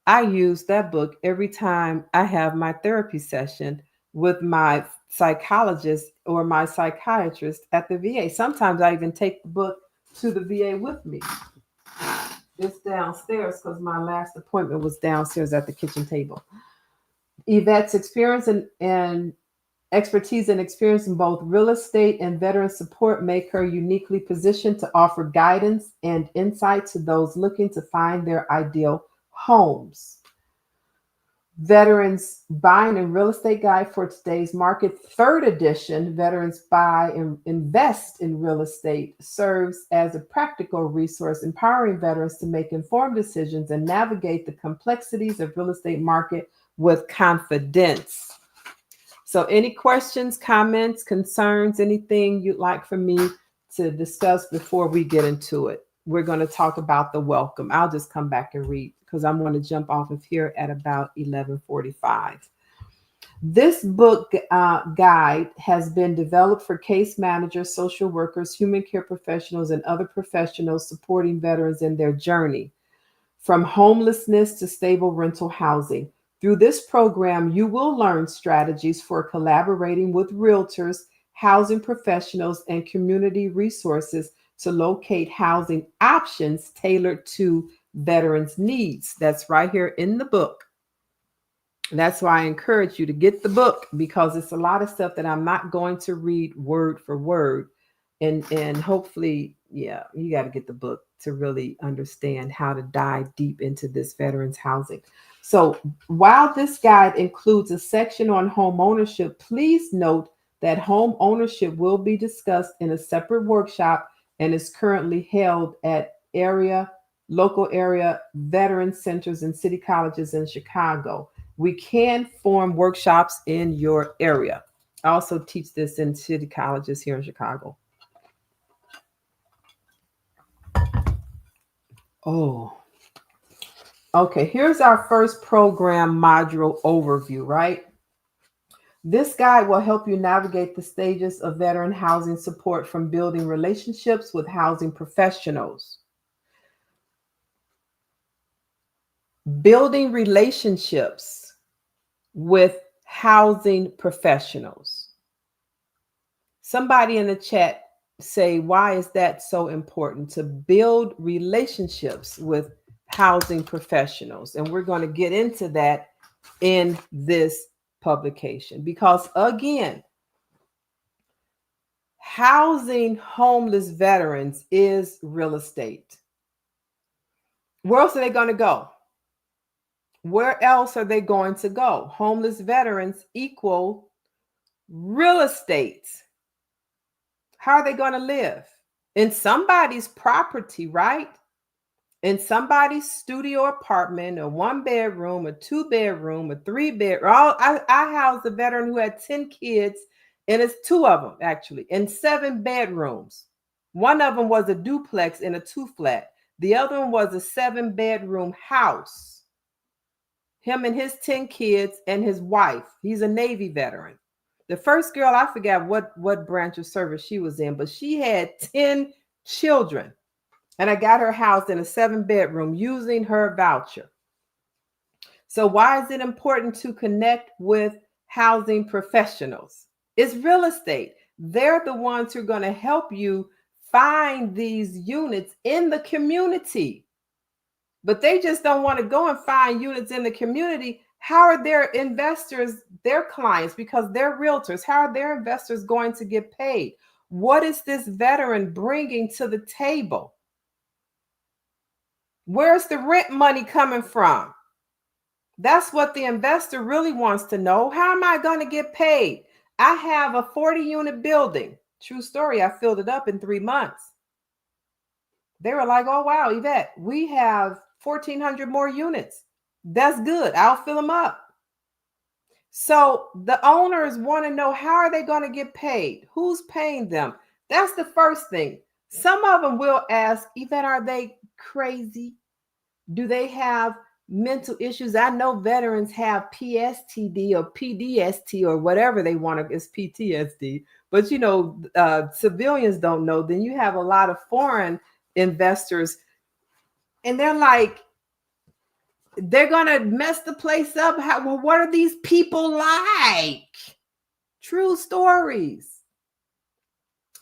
Speaker 1: I use that book every time I have my therapy session with my psychologist or my psychiatrist at the VA. Sometimes I even take the book to the VA with me. It's downstairs because my last appointment was downstairs at the kitchen table. Evette's experience and expertise and experience in both real estate and veteran support make her uniquely positioned to offer guidance and insight to those looking to find their ideal homes. Veterans Buying and Real Estate Guide for Today's Market, 3rd edition, Veterans Buy and Invest in Real Estate, serves as a practical resource empowering veterans to make informed decisions and navigate the complexities of real estate market with confidence. So any questions, comments, concerns, anything you'd like for me to discuss before we get into it? We're going to talk about the welcome. I'll just come back and read because I'm going to jump off of here at about 11:45. This book guide has been developed for case managers, social workers, human care professionals, and other professionals supporting veterans in their journey from homelessness to stable rental housing. Through this program, you will learn strategies for collaborating with realtors, housing professionals, and community resources to locate housing options tailored to veterans' needs. That's right here in the book. That's why I encourage you to get the book because it's a lot of stuff that I'm not going to read word for word. And hopefully, yeah, you got to get the book to really understand how to dive deep into this veterans housing. So while this guide includes a section on home ownership, please note that home ownership will be discussed in a separate workshop and is currently held at local area veteran centers and city colleges in Chicago. We can form workshops in your area. I also teach this in city colleges here in Chicago. Oh, okay. Here's our first program module overview, right? This guide will help you navigate the stages of veteran housing support, from building relationships with housing professionals. Building relationships with housing professionals. Somebody in the chat say, why is that so important to build relationships with housing professionals? And we're going to get into that in this publication, because again, housing homeless veterans is real estate. Where else are they going to go? Where else are they going to go? Homeless veterans equal real estate. How are they going to live? In somebody's property, right? In somebody's studio apartment, a 1-bedroom, a 2-bedroom, a 3-bedroom. I housed a veteran who had 10 kids, and it's 2 of them actually, in 7 bedrooms. One of them was a duplex in a 2-flat. The other one was a 7-bedroom house. Him and his 10 kids and his wife. He's a Navy veteran. The first girl, I forgot what branch of service she was in, but she had 10 children. And I got her housed in a 7-bedroom using her voucher. So why is it important to connect with housing professionals? It's real estate. They're the ones who are going to help you find these units in the community. But they just don't want to go and find units in the community. How are their investors, their clients, because they're realtors, how are their investors going to get paid? What is this veteran bringing to the table? Where's the rent money coming from? That's what the investor really wants to know. How am I going to get paid? I have a 40-unit building. True story. I filled it up in 3 months. They were like, oh, wow, Evette, we have 1,400 more units. That's good. I'll fill them up. So the owners want to know, how are they going to get paid? Who's paying them? That's the first thing. Some of them will ask, Evette, are they crazy? Do they have mental issues? I know veterans have PSTD or PDST or whatever they want to, it's PTSD. But you know, civilians don't know. Then you have a lot of foreign investors, and they're like, they're gonna mess the place up. Well, what are these people like? True stories.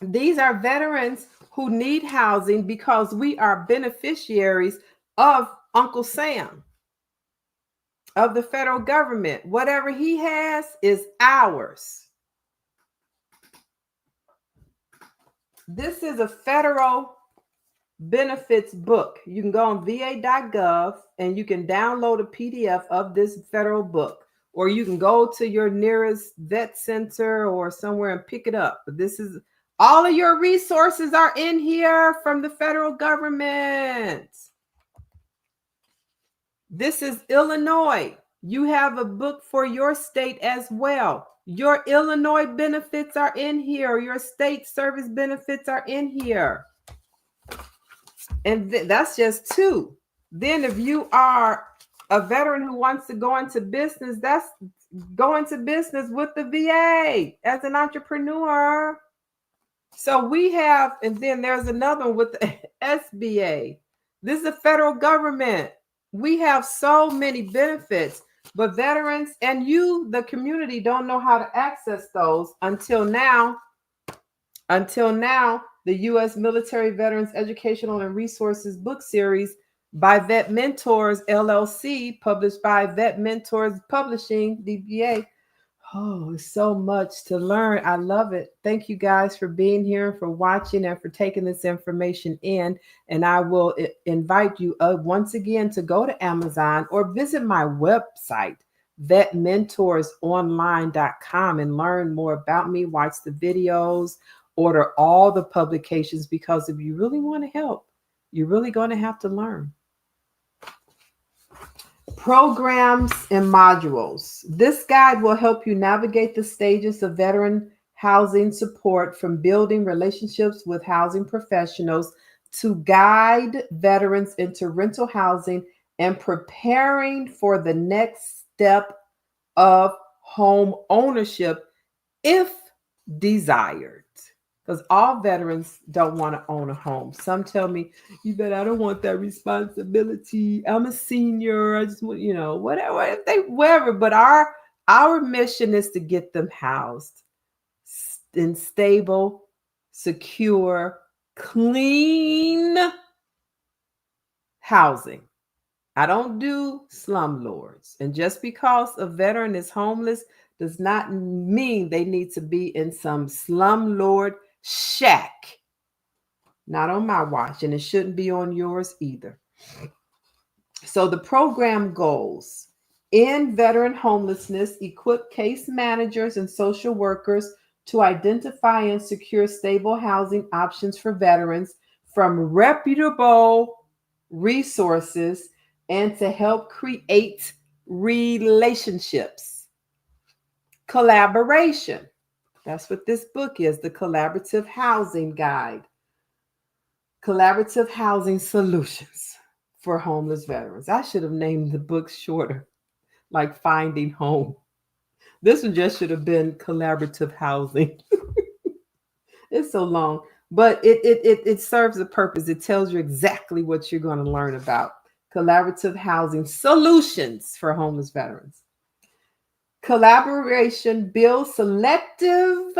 Speaker 1: These are veterans who need housing because we are beneficiaries of Uncle Sam, of the federal government. Whatever he has is ours. This is a federal benefits book. You can go on VA.gov and you can download a PDF of this federal book, or you can go to your nearest vet center or somewhere and pick it up. But this is, all of your resources are in here from the federal government. This is Illinois. You have a book for your state as well. Your Illinois benefits are in here. Your state service benefits are in here. And that's just 2. Then if you are a veteran who wants to go into business, that's going to business with the VA as an entrepreneur. So we have, and then there's another one with the SBA. This is the federal government. We have so many benefits, but veterans and you, the community, don't know how to access those until now. The U.S. Military Veterans Educational and Resources book series by VetMentors, LLC, published by VetMentors Publishing, DBA. Oh, so much to learn. I love it. Thank you guys for being here, for watching, and for taking this information in. And I will invite you once again to go to Amazon or visit my website, VetMentorsOnline.com, and learn more about me, watch the videos, order all the publications, because if you really want to help You're really going to have to learn. Programs and modules. This guide will help you navigate the stages of veteran housing support, from building relationships with housing professionals to guide veterans into rental housing and preparing for the next step of home ownership if desired. Because all veterans don't want to own a home. Some tell me, you bet I don't want that responsibility. I'm a senior. I just want, whatever whatever. But our mission is to get them housed in stable, secure, clean housing. I don't do slumlords. And just because a veteran is homeless does not mean they need to be in some slumlord shack. Not on my watch, and it shouldn't be on yours either. So the program goals: end veteran homelessness, equip case managers and social workers to identify and secure stable housing options for veterans from reputable resources, and to help create relationships. Collaboration. That's what this book is, the Collaborative Housing Guide. Collaborative Housing Solutions for Homeless Veterans. I should have named the book shorter, like Finding Home. This one just should have been Collaborative Housing. It's so long, but it serves a purpose. It tells you exactly what you're going to learn about. Collaborative Housing Solutions for Homeless Veterans. Collaboration builds selective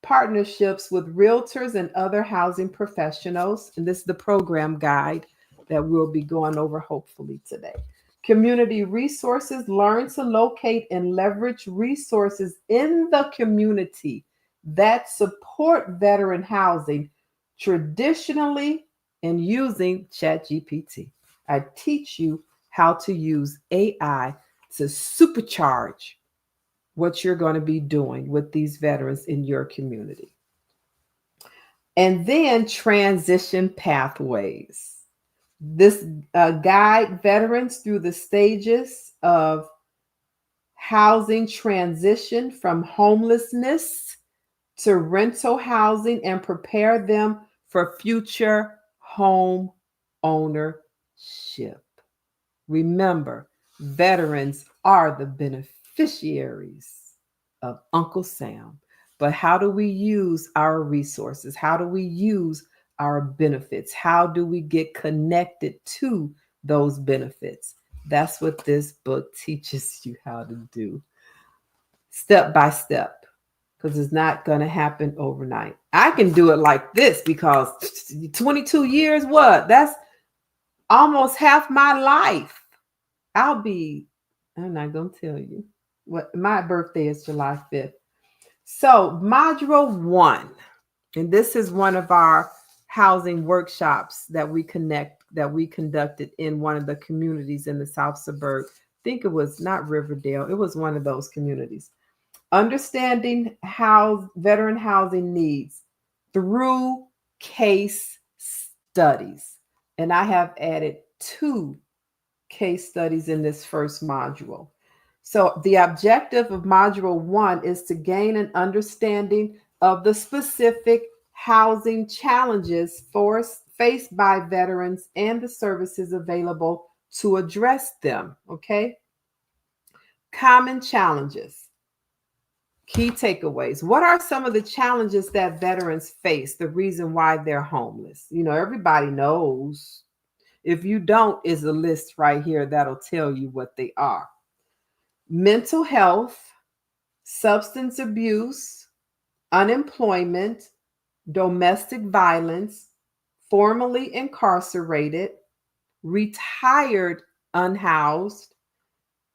Speaker 1: partnerships with realtors and other housing professionals. And this is the program guide that we'll be going over hopefully today. Community resources. Learn to locate and leverage resources in the community that support veteran housing traditionally, and using ChatGPT. I teach you how to use AI to supercharge what you're going to be doing with these veterans in your community. And then transition pathways. This guide veterans through the stages of housing transition from homelessness to rental housing and prepare them for future home ownership. Remember, veterans are the beneficiaries of Uncle Sam. But how do we use our resources? How do we use our benefits? How do we get connected to those benefits? That's what this book teaches you how to do, step by step, because it's not going to happen overnight. I can do it like this because 22 years, what? That's almost half my life. I'm not going to tell you what my birthday is, July 5th. So, module 1, and this is one of our housing workshops that we conducted in one of the communities in the South Suburb. I think it was not Riverdale, it was one of those communities. Understanding how veteran housing needs through case studies. And I have added 2 case studies in this first module. So the objective of module 1 is to gain an understanding of the specific housing challenges faced by veterans and the services available to address them. Okay. Common challenges. Key takeaways. What are some of the challenges that veterans face? The reason why they're homeless. Everybody knows. If you don't, is a list right here that'll tell you what they are. Mental health, substance abuse, unemployment, domestic violence, formerly incarcerated, retired unhoused,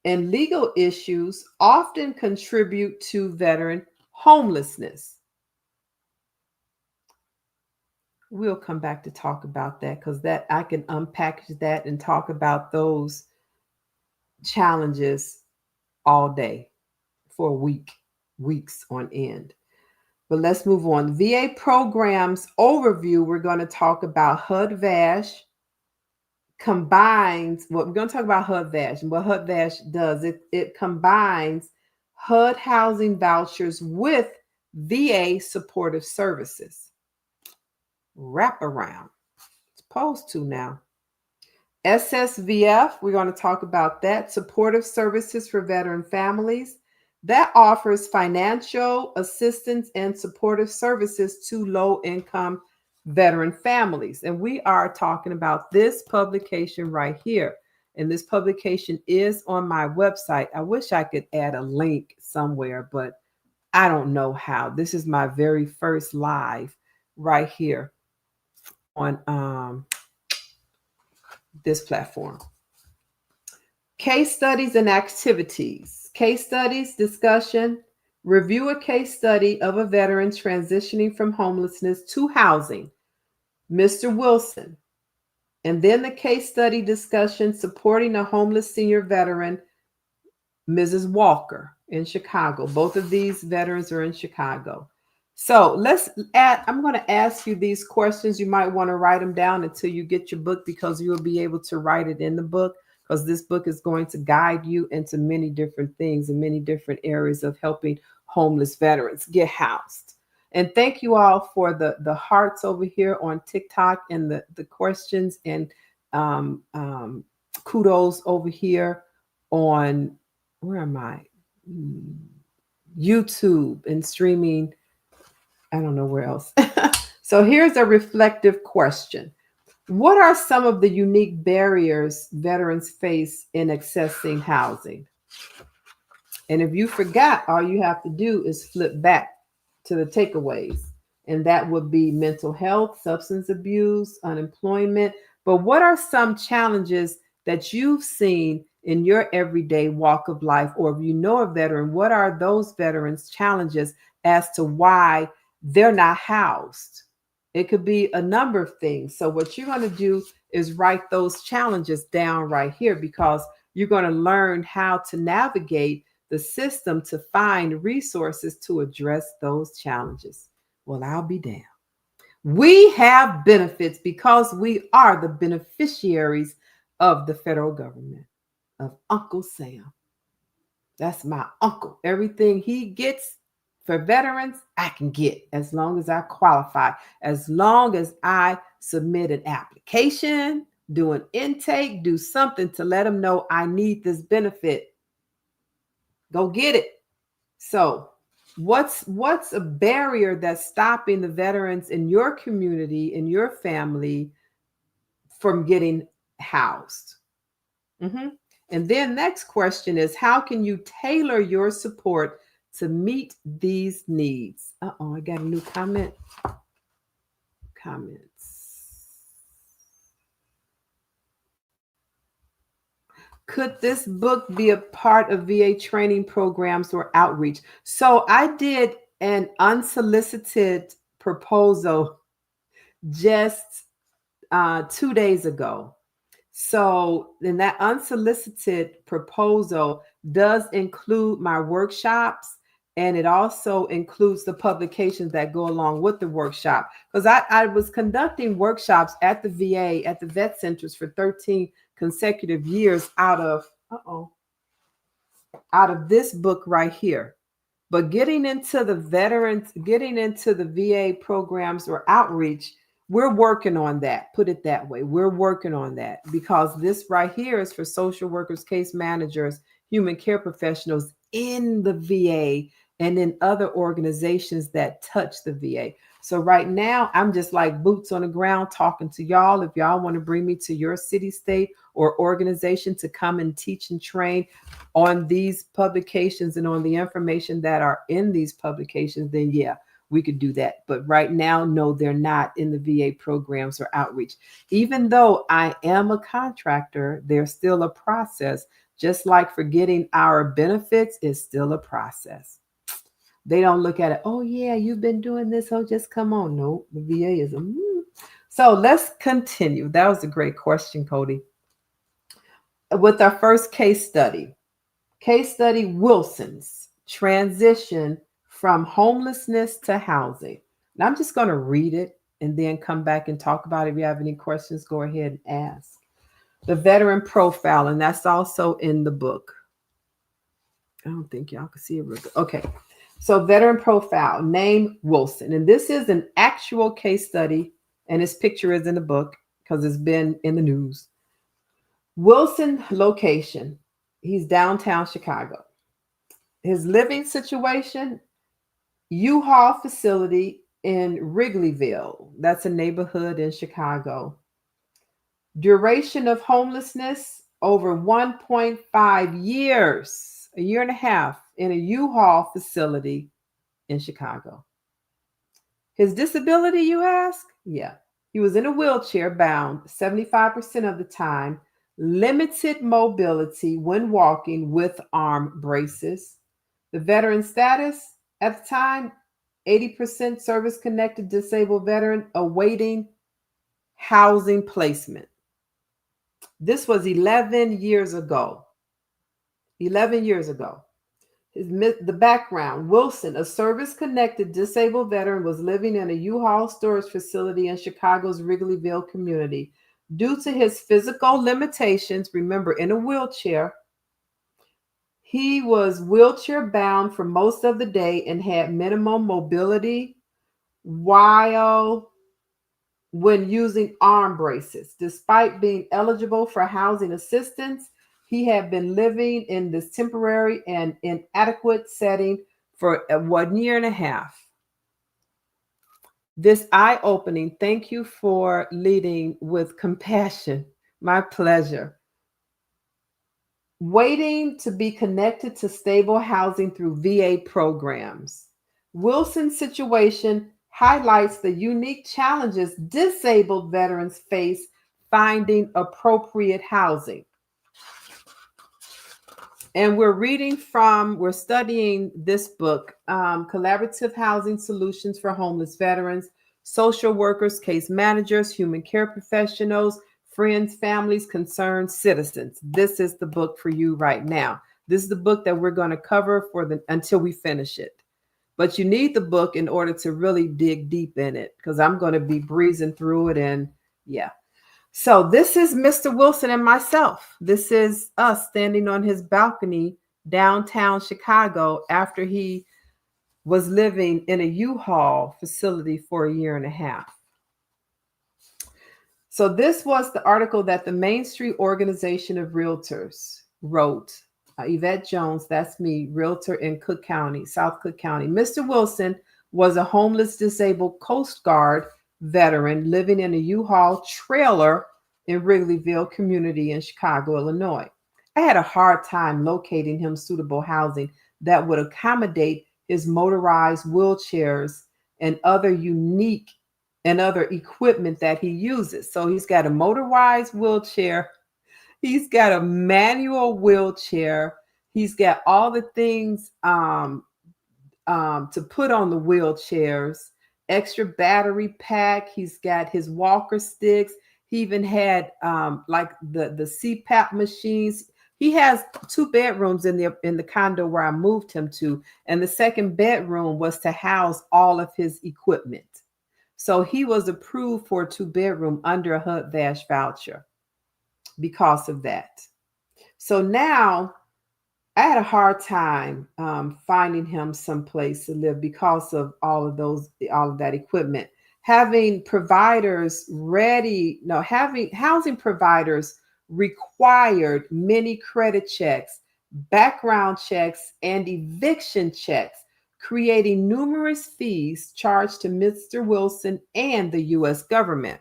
Speaker 1: and legal issues often contribute to veteran homelessness. We'll come back to talk about that, because that I can unpackage that and talk about those challenges all day for a weeks on end. But let's move on. VA programs overview. We're going to talk about HUD-VASH, combines what we're going to talk about HUD-VASH and what HUD-VASH does. It combines HUD housing vouchers with VA supportive services. Wrap around. It's supposed to now. SSVF, we're going to talk about that. Supportive services for veteran families. That offers financial assistance and supportive services to low income veteran families. And we are talking about this publication right here. And this publication is on my website. I wish I could add a link somewhere, but I don't know how. This is my very first live right here on this platform. Case studies and activities. Case studies, discussion. Review a case study of a veteran transitioning from homelessness to housing, Mr. Wilson. And then the case study discussion supporting a homeless senior veteran, Mrs. Walker in Chicago. Both of these veterans are in Chicago. So I'm going to ask you these questions. You might want to write them down until you get your book, because you'll be able to write it in the book, because this book is going to guide you into many different things and many different areas of helping homeless veterans get housed. And thank you all for the hearts over here on TikTok and the questions and kudos over here on, where am I? YouTube and streaming. I don't know where else. So here's a reflective question. What are some of the unique barriers veterans face in accessing housing? And if you forgot, all you have to do is flip back to the takeaways. And that would be mental health, substance abuse, unemployment. But what are some challenges that you've seen in your everyday walk of life? Or if you know a veteran, what are those veterans' challenges as to why they're not housed? It could be a number of things. So what you're going to do is write those challenges down right here, because you're going to learn how to navigate the system to find resources to address those challenges. Well, I'll be damned. We have benefits because we are the beneficiaries of the federal government, of Uncle Sam. That's my uncle. Everything he gets for veterans, I can get, as long as I qualify, as long as I submit an application, do an intake, do something to let them know I need this benefit. Go get it. So what's a barrier that's stopping the veterans in your community, in your family, from getting housed? And then next question is, how can you tailor your support to meet these needs? I got a new comments. Could this book be a part of VA training programs or outreach? So I did an unsolicited proposal just 2 days ago. So then that unsolicited proposal does include my workshops, and it also includes the publications that go along with the workshop. Because I was conducting workshops at the VA, at the vet centers for 13 consecutive years out of this book right here. But getting into the veterans, getting into the VA programs or outreach, we're working on that. Put it that way. We're working on that, because this right here is for social workers, case managers, human care professionals in the VA and in other organizations that touch the VA. So right now, I'm just like boots on the ground talking to y'all. If y'all want to bring me to your city, state, or organization to come and teach and train on these publications and on the information that are in these publications, then yeah, we could do that. But right now, no, they're not in the VA programs or outreach. Even though I am a contractor, there's still a process. Just like for getting our benefits, is still a process. They don't look at it, oh yeah, you've been doing this, oh just come on. No, the VA is So let's continue. That was a great question, Cody. With our first case study, Wilson's transition from homelessness to housing. And I'm just going to read it and then come back and talk about it. If you have any questions, go ahead and ask. The veteran profile, and that's also in the book. I don't think y'all can see it real good. Okay. So veteran profile, name Wilson. And this is an actual case study, and his picture is in the book because it's been in the news. Wilson location. He's downtown Chicago. His living situation, U-Haul facility in Wrigleyville. That's a neighborhood in Chicago. Duration of homelessness, over 1.5 years, a year and a half in a U-Haul facility in Chicago. His disability, you ask? Yeah. He was in a wheelchair bound 75% of the time, limited mobility when walking with arm braces. The veteran status at the time, 80% service connected disabled veteran awaiting housing placement. This was 11 years ago. 11 years ago. The background, Wilson, a service-connected disabled veteran, was living in a U-Haul storage facility in Chicago's Wrigleyville community. Due to his physical limitations, remember, in a wheelchair, he was wheelchair-bound for most of the day and had minimum mobility while when using arm braces. Despite being eligible for housing assistance, he had been living in this temporary and inadequate setting for 1 year and a half. This eye-opening, thank you for leading with compassion. My pleasure. Waiting to be connected to stable housing through VA programs. Wilson's situation highlights the unique challenges disabled veterans face finding appropriate housing. And we're studying this book, Collaborative Housing Solutions for Homeless Veterans, Social Workers, Case Managers, Human Care Professionals, Friends, Families, Concerned Citizens. This is the book for you right now. This is the book that we're going to cover until we finish it. But you need the book in order to really dig deep in it, because I'm going to be breezing through it. And yeah. So this is Mr. Wilson and myself. This is us standing on his balcony downtown Chicago after he was living in a U-Haul facility for a year and a half. So this was the article that the Main Street Organization of Realtors wrote. Evette Jones, that's me, realtor in Cook County, South Cook County. Mr. Wilson was a homeless disabled Coast Guard veteran living in a U-Haul trailer in Wrigleyville community in Chicago, Illinois. I had a hard time locating him suitable housing that would accommodate his motorized wheelchairs and other equipment that he uses. So he's got a motorized wheelchair. He's got a manual wheelchair. He's got all the things to put on the wheelchairs, extra battery pack. He's got his walker sticks. He even had like the CPAP machines. He has 2 bedrooms in the condo where I moved him to, and the second bedroom was to house all of his equipment. So he was approved for a 2-bedroom under a HUD-VASH voucher because of that. So now I had a hard time finding him someplace to live because of all of that equipment. Having housing providers required many credit checks, background checks, and eviction checks, creating numerous fees charged to Mr. Wilson and the U.S. government.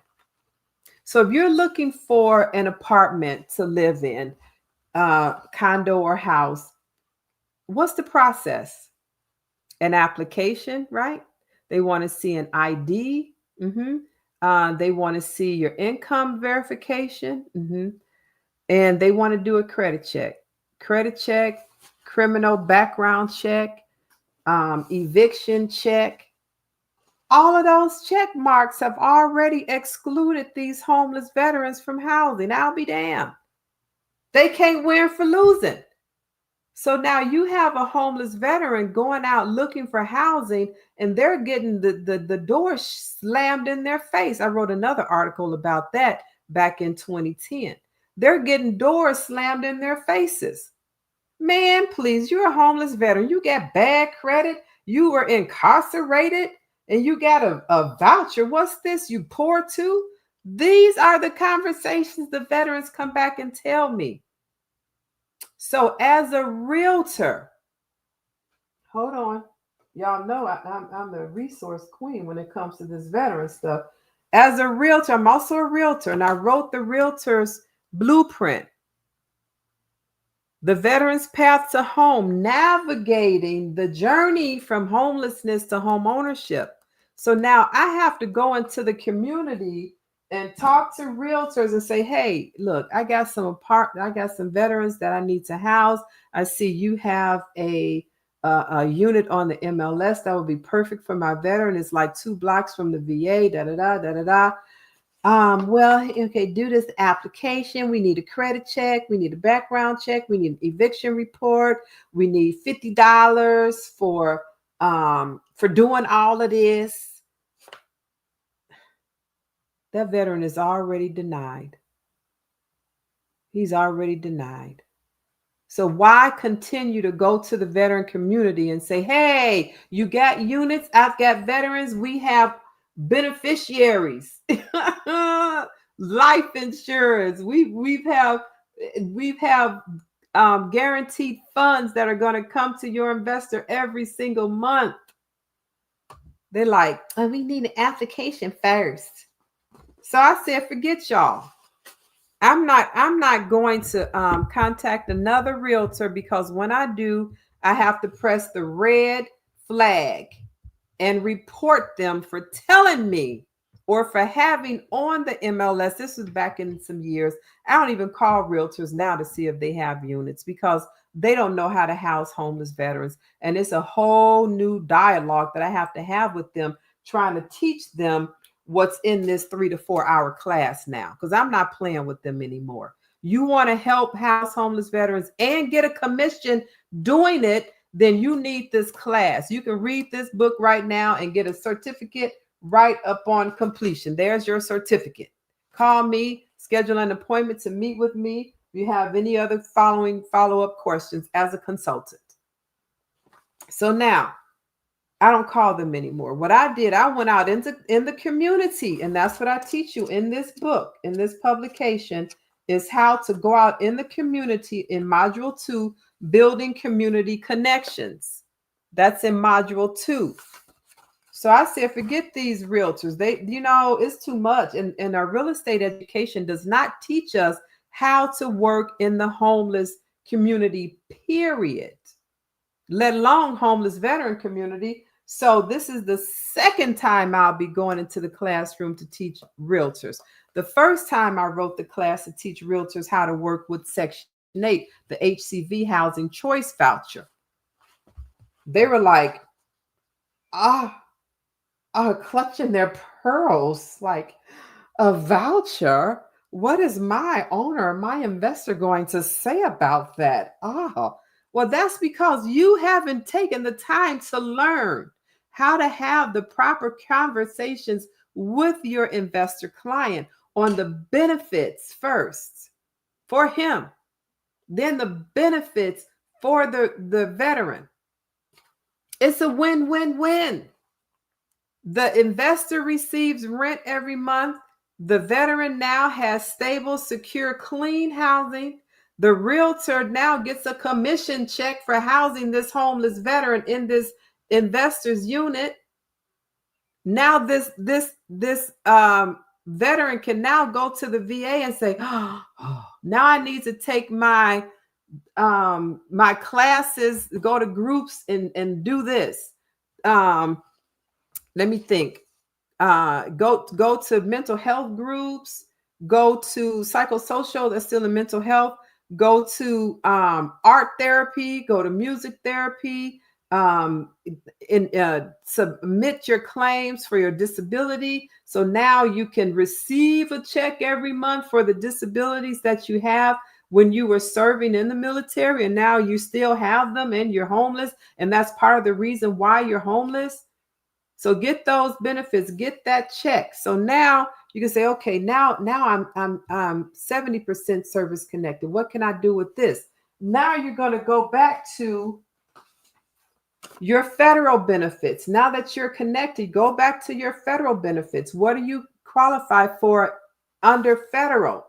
Speaker 1: So if you're looking for an apartment to live in, condo or house, what's the process? An application, right? They want to see an ID. They want to see your income verification. And they want to do a credit check, criminal background check, eviction check. All of those check marks have already excluded these homeless veterans from housing. I'll be damned. They can't win for losing. So now you have a homeless veteran going out looking for housing, and they're getting the door slammed in their face. I wrote another article about that back in 2010. They're getting doors slammed in their faces. Man, please, you're a homeless veteran. You got bad credit. You were incarcerated and you got a voucher. What's this? You poor too? These are the conversations the veterans come back and tell me. So as a realtor, hold on. Y'all know I'm the resource queen when it comes to this veteran stuff. As a realtor, I'm also a realtor, and I wrote the realtor's blueprint. The Veterans Path to Home, navigating the journey from homelessness to home ownership. So now I have to go into the community and talk to realtors and say, hey, look, I got some veterans that I need to house. I see you have a unit on the MLS that would be perfect for my veteran. It's like 2 blocks from the VA, da da da da da da. Well, okay, do this application. We need a credit check. We need a background check. We need an eviction report. We need $50 for doing all of this. That veteran is already denied. He's already denied. So why continue to go to the veteran community and say, hey, you got units, I've got veterans, we have beneficiaries, life insurance, we've guaranteed funds that are going to come to your investor every single month. They're like, oh, we need an application first. So I said, forget y'all. I'm not going to contact another realtor, because when I do, I have to press the red flag and report them for telling me or for having on the MLS. This was back in some years. I don't even call realtors now to see if they have units, because they don't know how to house homeless veterans. And it's a whole new dialogue that I have to have with them, trying to teach them what's in this 3 to 4 hour class now, because I'm not playing with them anymore. You want to help house homeless veterans and get a commission doing it, then you need this class. You can read this book right now and get a certificate right upon completion. There's your certificate. Call me, schedule an appointment to meet with me if you have any other follow-up questions as a consultant. So now, I don't call them anymore. What I did, I went out in the community, and that's what I teach you in this book, in this publication, is how to go out in the community in module 2, building community connections. That's in module 2. So I said, forget these realtors. It's too much. And our real estate education does not teach us how to work in the homeless community, period, let alone homeless veteran community. So this is the second time I'll be going into the classroom to teach realtors. The first time I wrote the class to teach realtors how to work with Section 8, the HCV housing choice voucher. They were like, clutching their pearls, like, a voucher? What is my owner, my investor going to say about that? Well, that's because you haven't taken the time to learn how to have the proper conversations with your investor client on the benefits first for him, then the benefits for the veteran. It's a win-win-win. The investor receives rent every month. The veteran now has stable, secure, clean housing. The realtor now gets a commission check for housing this homeless veteran in this investor's unit. Now this veteran can now go to the VA and say, oh, now I need to take my classes, go to groups and do this. Let me think. Go to mental health groups, go to psychosocial, that's still in mental health, go to art therapy, go to music therapy, submit your claims for your disability. So now you can receive a check every month for the disabilities that you have when you were serving in the military, and now you still have them and you're homeless, and that's part of the reason why you're homeless. So get those benefits, get that check. So now you can say, okay, now I'm 70% service connected. What can I do with this? Now you're going to go back to your federal benefits. Now that you're connected, go back to your federal benefits. What do you qualify for under federal?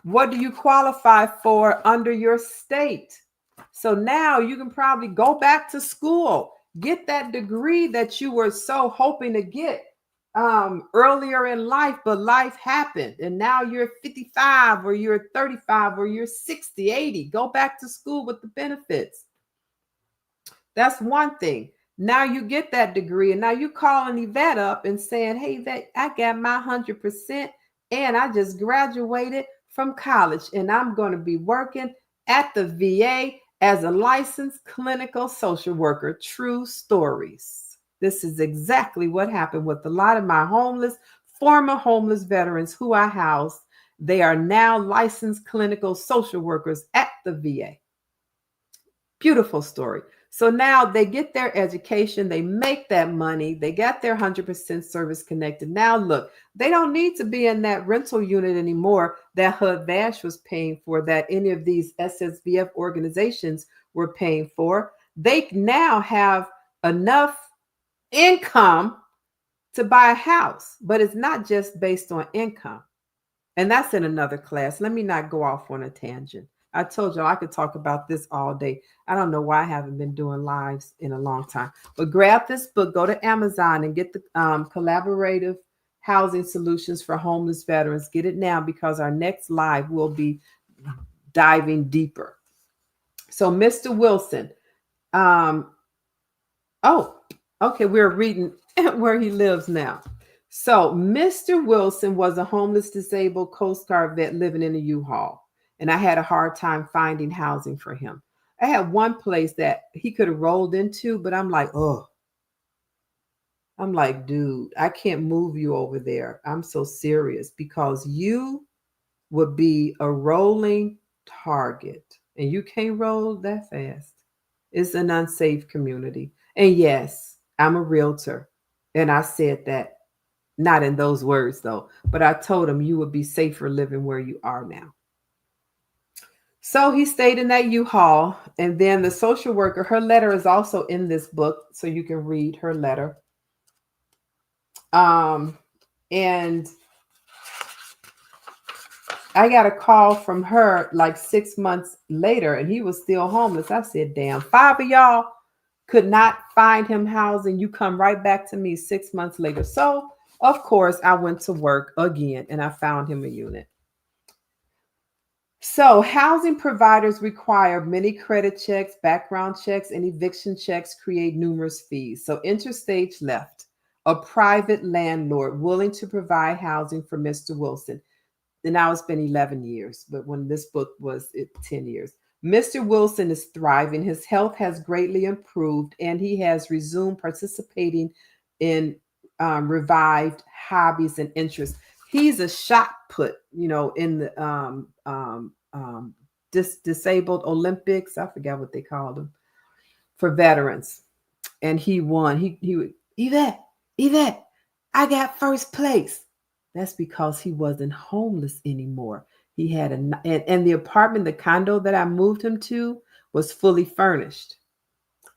Speaker 1: What do you qualify for under your state? So now you can probably go back to school, get that degree that you were so hoping to get earlier in life, but life happened. And now you're 55 or you're 35 or you're 60, 80. Go back to school with the benefits. That's one thing. Now you get that degree, and now you calling Evette up and saying, hey, Evette, I got my 100% and I just graduated from college and I'm going to be working at the VA as a licensed clinical social worker. True stories. This is exactly what happened with a lot of my former homeless veterans who I housed. They are now licensed clinical social workers at the VA. Beautiful story. So now they get their education, they make that money, they got their 100% service connected. Now look, they don't need to be in that rental unit anymore that HUD Vash was paying for, that any of these SSVF organizations were paying for. They now have enough income to buy a house, but it's not just based on income. And that's in another class. Let me not go off on a tangent. I told y'all I could talk about this all day. I don't know why I haven't been doing lives in a long time. But grab this book, go to Amazon and get the Collaborative Housing Solutions for Homeless Veterans. Get it now, because our next live will be diving deeper. So Mr. Wilson, okay, we're reading where he lives now. So Mr. Wilson was a homeless, disabled Coast Guard vet living in a U-Haul. And I had a hard time finding housing for him. I had one place that he could have rolled into, but I'm like, dude, I can't move you over there. I'm so serious, because you would be a rolling target and you can't roll that fast. It's an unsafe community. And yes, I'm a realtor. And I said that not in those words though, but I told him you would be safer living where you are now. So he stayed in that U-Haul. And then the social worker, her letter is also in this book, so you can read her letter. And I got a call from her like 6 months later, and he was still homeless. I said, damn, 5 of y'all could not find him housing. You come right back to me 6 months later. So, of course, I went to work again and I found him a unit. So housing providers require many credit checks, background checks, and eviction checks create numerous fees. So Interstage left, a private landlord willing to provide housing for Mr. Wilson. And now it's been 11 years, but when this book was 10 years. Mr. Wilson is thriving. His health has greatly improved, and he has resumed participating in revived hobbies and interests. He's a shot put, in the disabled Olympics. I forgot what they called them for veterans, and he won. He would, Evette, I got first place. That's because he wasn't homeless anymore. He had and the apartment, the condo that I moved him to was fully furnished.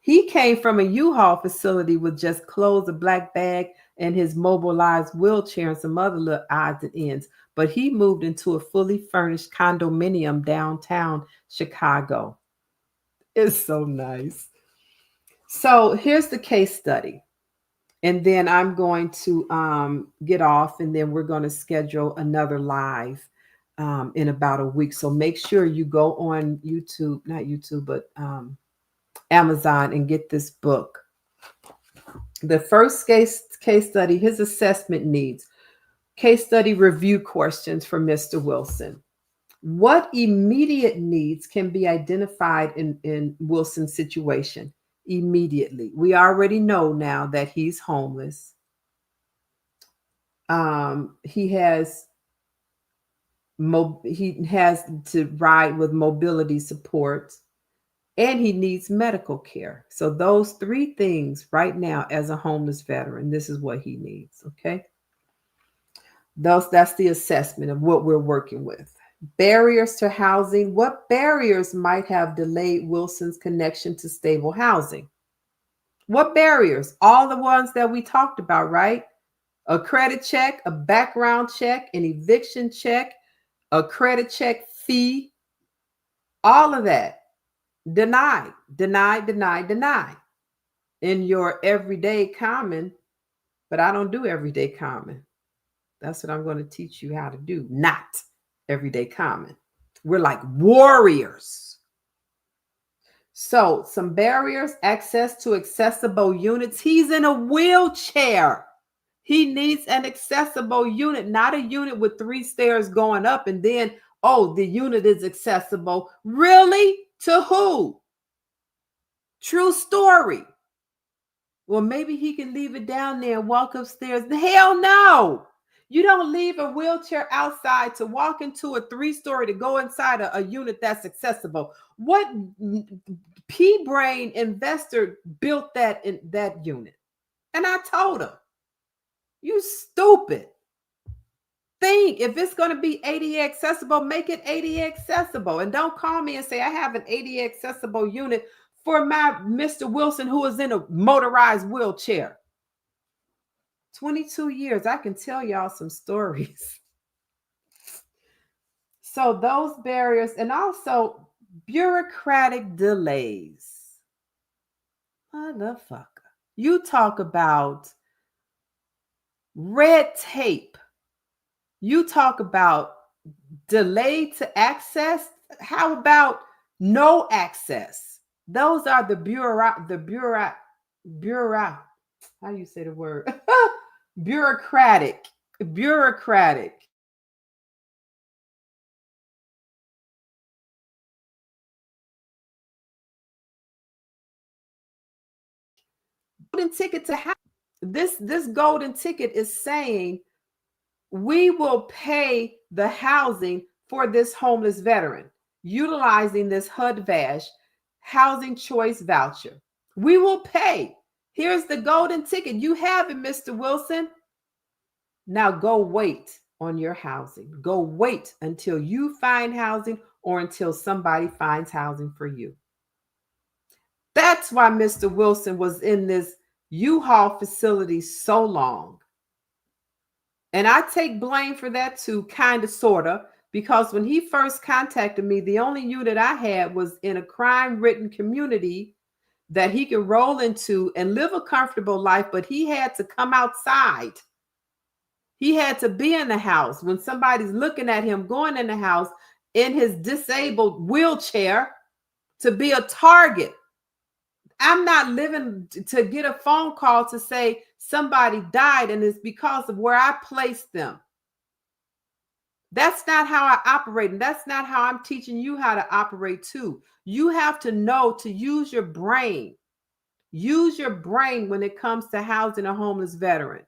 Speaker 1: He came from a U-Haul facility with just clothes, a black bag, and his mobilized wheelchair and some other little odds and ends. But he moved into a fully furnished condominium downtown Chicago. It's so nice. So here's the case study. And then I'm going to get off, and then we're going to schedule another live in about a week. So make sure you go on YouTube, not YouTube, but Amazon, and get this book. The first case study, his assessment needs. Case study review questions for Mr. Wilson. What immediate needs can be identified in Wilson's situation? Immediately. We already know now that he's homeless. He has to ride with mobility support. and he needs medical care. So those three things right now as a homeless veteran, this is what he needs, okay? That's the assessment of what we're working with. Barriers to housing. What barriers might have delayed Wilson's connection to stable housing? What barriers? All the ones that we talked about, right? A credit check, a background check, an eviction check, a credit check fee, all of that. Denied, denied, denied, denied. In your everyday common, but I don't do everyday common. That's what I'm going to teach you how to do, not everyday common. We're like warriors. So, some barriers: access to accessible units. He's in a wheelchair. He needs an accessible unit, not a unit with 3 stairs going up and then, oh, the unit is accessible. Really? To who? True story. Well, maybe he can leave it down there and walk upstairs. Hell no. You don't leave a wheelchair outside to walk into a 3-story to go inside a unit that's accessible. What P-brain investor built that unit? And I told him, you stupid. Think, if it's going to be ADA accessible, make it ADA accessible. And don't call me and say I have an ADA accessible unit for my Mr. Wilson who is in a motorized wheelchair. 22 years, I can tell y'all some stories. So those barriers, and also bureaucratic delays. Motherfucker. You talk about red tape. You talk about delay to access. How about no access? Those are the how do you say the word? Bureaucratic. Golden ticket to house. This golden ticket is saying we will pay the housing for this homeless veteran utilizing this HUD-VASH housing choice voucher. We will pay. Here's the golden ticket. You have it, Mr. Wilson. Now go wait on your housing. Go wait until you find housing or until somebody finds housing for you. That's why Mr. Wilson was in this U-Haul facility so long. And I take blame for that too, kind of, sort of, because when he first contacted me, the only unit I had was in a crime-ridden community that he could roll into and live a comfortable life, but he had to come outside. He had to be in the house when somebody's looking at him going in the house in his disabled wheelchair to be a target. I'm not living to get a phone call to say somebody died and it's because of where I placed them. That's not how I operate. And that's not how I'm teaching you how to operate too. You have to know to use your brain. Use your brain when it comes to housing a homeless veteran.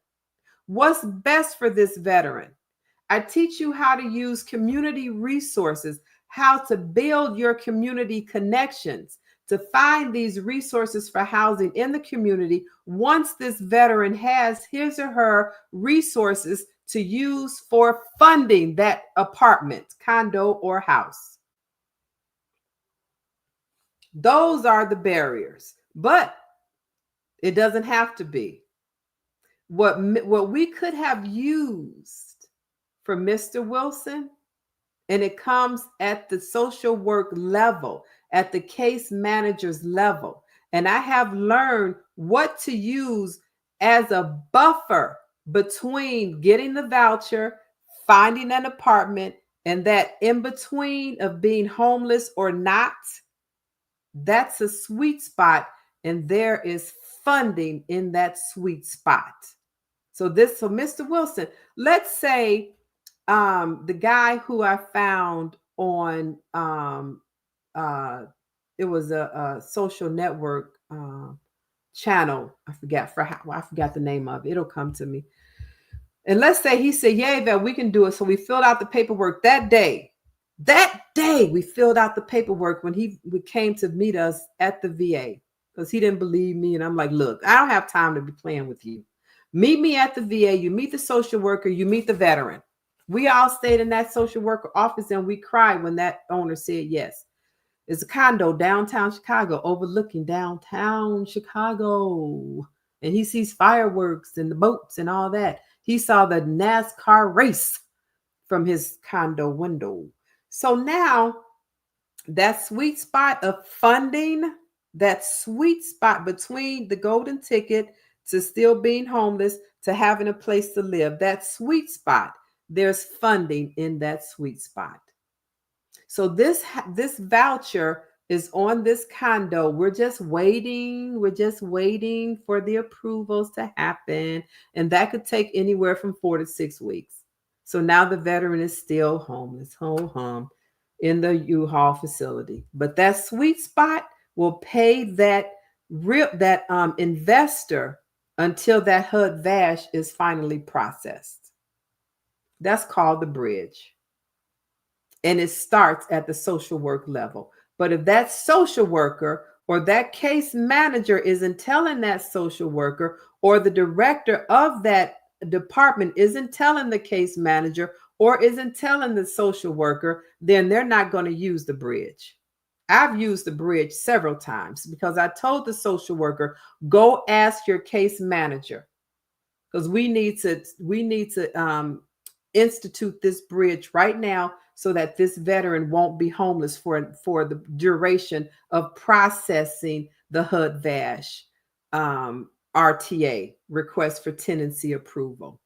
Speaker 1: What's best for this veteran? I teach you how to use community resources, how to build your community connections, to find these resources for housing in the community once this veteran has his or her resources to use for funding that apartment, condo, or house. Those are the barriers, but it doesn't have to be. What we could have used for Mr. Wilson, and it comes at the social work level, at the case manager's level. And I have learned what to use as a buffer between getting the voucher, finding an apartment, and that in between of being homeless or not. That's a sweet spot, and there is funding in that sweet spot. So Mr. Wilson, let's say the guy who I found on it was a social network channel. I forgot the name of it. It'll come to me. And let's say he said, "Yeah, Evette, we can do it." So we filled out the paperwork that day. That day, we filled out the paperwork when he came to meet us at the VA because he didn't believe me. And I'm like, look, I don't have time to be playing with you. Meet me at the VA. You meet the social worker. You meet the veteran. We all stayed in that social worker office and we cried when that owner said yes. It's a condo downtown Chicago, overlooking downtown Chicago. And he sees fireworks and the boats and all that. He saw the NASCAR race from his condo window. So now that sweet spot of funding, that sweet spot between the golden ticket to still being homeless to having a place to live, that sweet spot, there's funding in that sweet spot. So this voucher is on this condo. We're just waiting. We're just waiting for the approvals to happen. And that could take anywhere from 4 to 6 weeks. So now the veteran is still homeless, home in the U-Haul facility. But that sweet spot will pay that investor until that HUD VASH is finally processed. That's called the bridge. And it starts at the social work level. But if that social worker or that case manager isn't telling that social worker, or the director of that department isn't telling the case manager or isn't telling the social worker, then they're not going to use the bridge. I've used the bridge several times because I told the social worker, go ask your case manager, because we need to institute this bridge right now so that this veteran won't be homeless for the duration of processing the HUD VASH RTA, request for tenancy approval.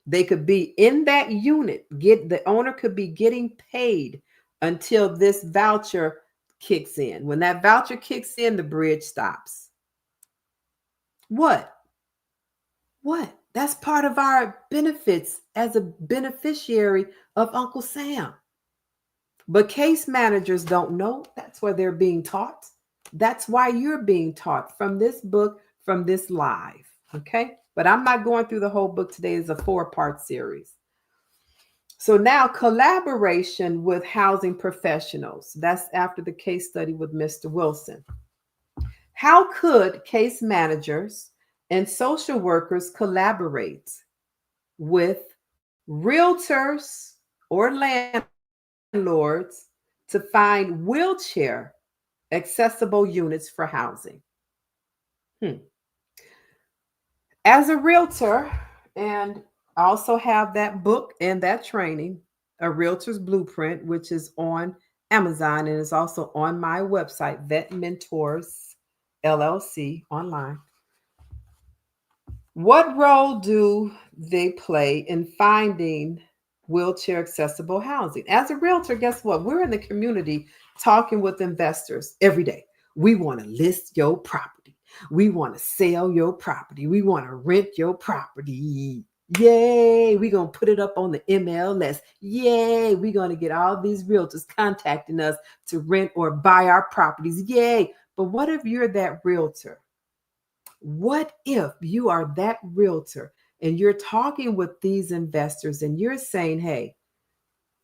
Speaker 1: They could be in that unit, the owner could be getting paid until this voucher kicks in. When that voucher kicks in, the bridge stops. What? That's part of our benefits as a beneficiary of Uncle Sam. But case managers don't know. That's why they're being taught. That's why you're being taught from this book, from this live. Okay. But I'm not going through the whole book today. It's a 4-part series. So now collaboration with housing professionals. That's after the case study with Mr. Wilson. How could case managers and social workers collaborate with realtors or landlords to find wheelchair accessible units for housing? As a realtor, and also have that book and that training, A Realtor's Blueprint, which is on Amazon and is also on my website, VetMentors LLC online. What role do they play in finding wheelchair accessible housing? As a realtor, guess what? We're in the community talking with investors every day. We want to list your property. We want to sell your property. We want to rent your property. Yay. We're going to put it up on the MLS. Yay. We're going to get all these realtors contacting us to rent or buy our properties. Yay. But what if you're that realtor? What if you are that realtor and you're talking with these investors and you're saying, hey,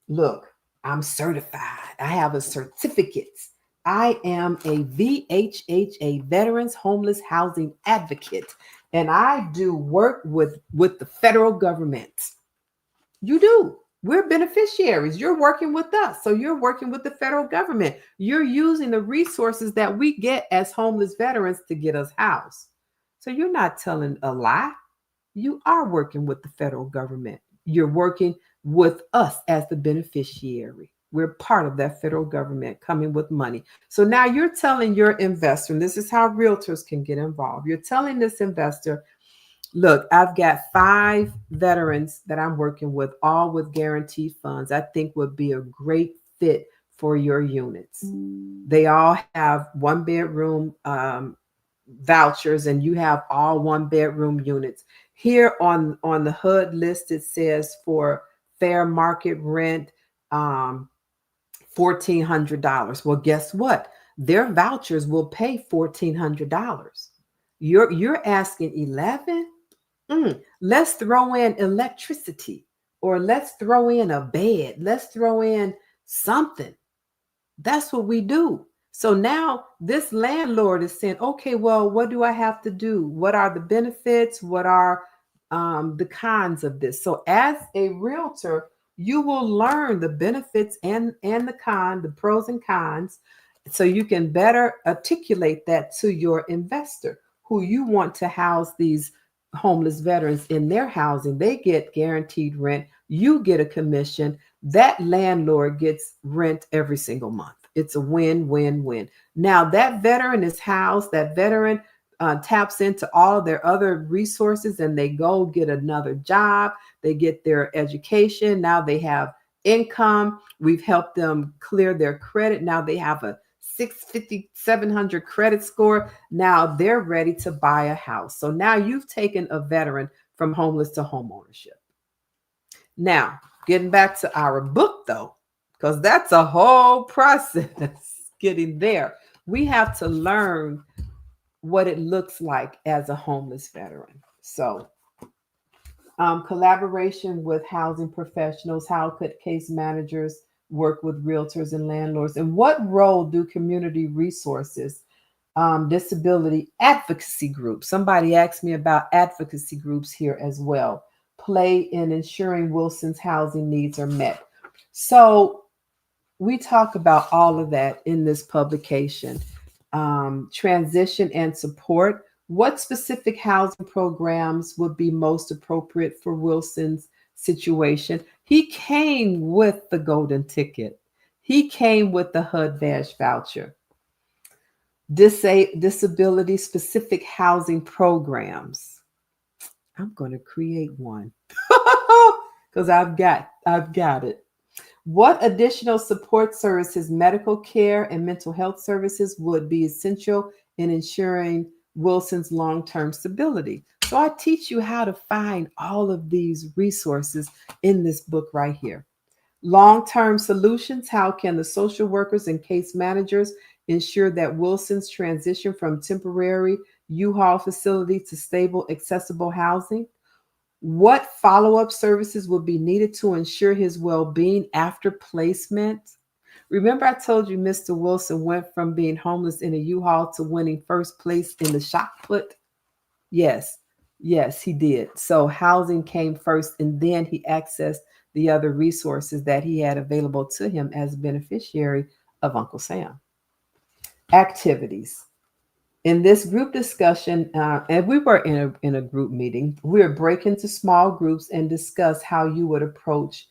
Speaker 1: look, I'm certified. I have a certificate. I am a VHH, a Veterans Homeless Housing Advocate, and I do work with the federal government. You do. We're beneficiaries. You're working with us. So you're working with the federal government. You're using the resources that we get as homeless veterans to get us housed. So you're not telling a lie. You are working with the federal government. You're working with us as the beneficiary. We're part of that federal government coming with money. So now you're telling your investor, and this is how realtors can get involved. You're telling this investor, look, I've got 5 veterans that I'm working with, all with guaranteed funds. I think would be a great fit for your units. They all have 1-bedroom vouchers, and you have all 1-bedroom units. Here on the HUD list, it says for fair market rent, $1,400. Well, guess what? Their vouchers will pay $1,400. You're asking 11? Let's throw in electricity, or let's throw in a bed. Let's throw in
Speaker 2: something. That's what we do. So now this landlord is saying, okay, well, what do I have to do? What are the benefits? What are the cons of this? So as a realtor, you will learn the benefits and the pros and cons, so you can better articulate that to your investor who you want to house these homeless veterans in their housing. They get guaranteed rent. You get a commission. That landlord gets rent every single month. It's a win, win, win. Now, that veteran is housed, that veteran taps into all of their other resources and they go get another job. They get their education. Now they have income. We've helped them clear their credit. Now they have a 650, 700 credit score. Now they're ready to buy a house. So now you've taken a veteran from homeless to home ownership. Now, getting back to our book though, because that's a whole process getting there. We have to learn what it looks like as a homeless veteran. So, collaboration with housing professionals, how could case managers work with realtors and landlords, and what role do community resources, disability advocacy groups, somebody asked me about advocacy groups here as well, play in ensuring Wilson's housing needs are met. So we talk about all of that in this publication. Transition and support. What specific housing programs would be most appropriate for Wilson's situation? He came with the golden ticket. He came with the HUD badge voucher. Disability specific housing programs. I'm going to create one because I've got it. What additional support services, medical care, and mental health services would be essential in ensuring Wilson's long term stability? So, I teach you how to find all of these resources in this book right here. Long term solutions. How can the social workers and case managers ensure that Wilson's transition from temporary U-Haul facility to stable, accessible housing? What follow up services will be needed to ensure his well being after placement? Remember, I told you Mr. Wilson went from being homeless in a U Haul to winning first place in the shot put? Yes, yes, he did. So, housing came first, and then he accessed the other resources that he had available to him as a beneficiary of Uncle Sam. Activities. In this group discussion, and we were in a group meeting, we are break into small groups and discuss how you would approach